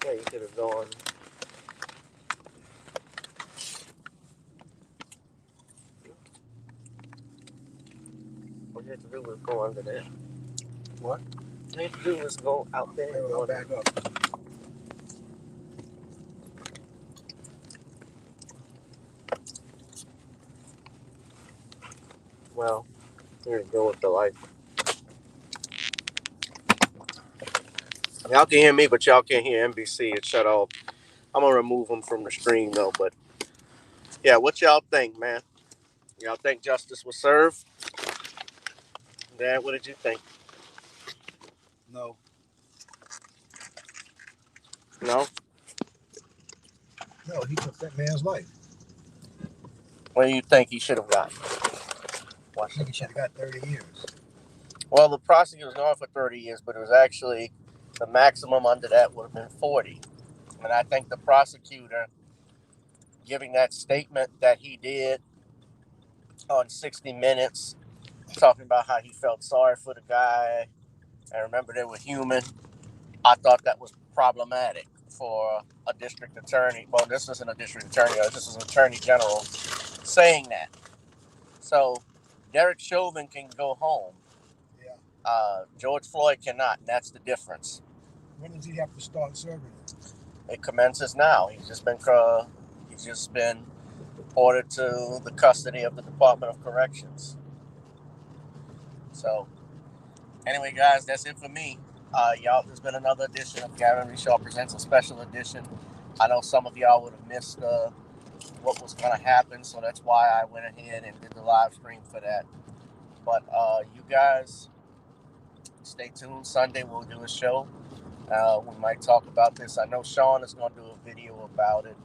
Yeah, you could have gone. All you have to do was go under there. What? All you have to do was go out there and go back up. Well, here you go with the light. Y'all can hear me, but y'all can't hear NBC. It's shut off. I'm going to remove them from the stream, though. But, yeah, what y'all think, man? Y'all think justice was served? Dad, what did you think? No. No? No, he took that man's life. What do you think he should have got? I think he should have got 30 years. Well, the prosecutor was going for 30 years, but it was actually the maximum under that would have been 40. And I think the prosecutor giving that statement that he did on 60 Minutes, talking about how he felt sorry for the guy and remember they were human, I thought that was problematic for a district attorney. Well, this isn't a district attorney, this is an attorney general saying that. So Derrick Chauvin can go home. George Floyd cannot, and that's the difference. When does he have to start serving it? It commences now. He's just been reported to the custody of the Department of Corrections. So, anyway, guys, that's it for me. Y'all, there's been another edition of Gavin Reshaw Presents, a special edition. I know some of y'all would have missed what was going to happen, so that's why I went ahead and did the live stream for that. But you guys, stay tuned. Sunday we'll do a show. We might talk about this. I know Sean is going to do a video about it,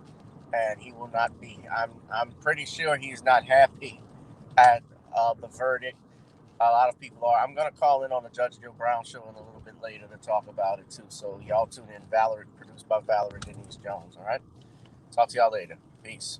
and he will not be. I'm pretty sure he's not happy at the verdict. A lot of people are. I'm going to call in on the Judge Joe Brown show in a little bit later to talk about it too. So y'all tune in. Valerie, produced by Valerie Denise Jones. All right. Talk to y'all later. Peace.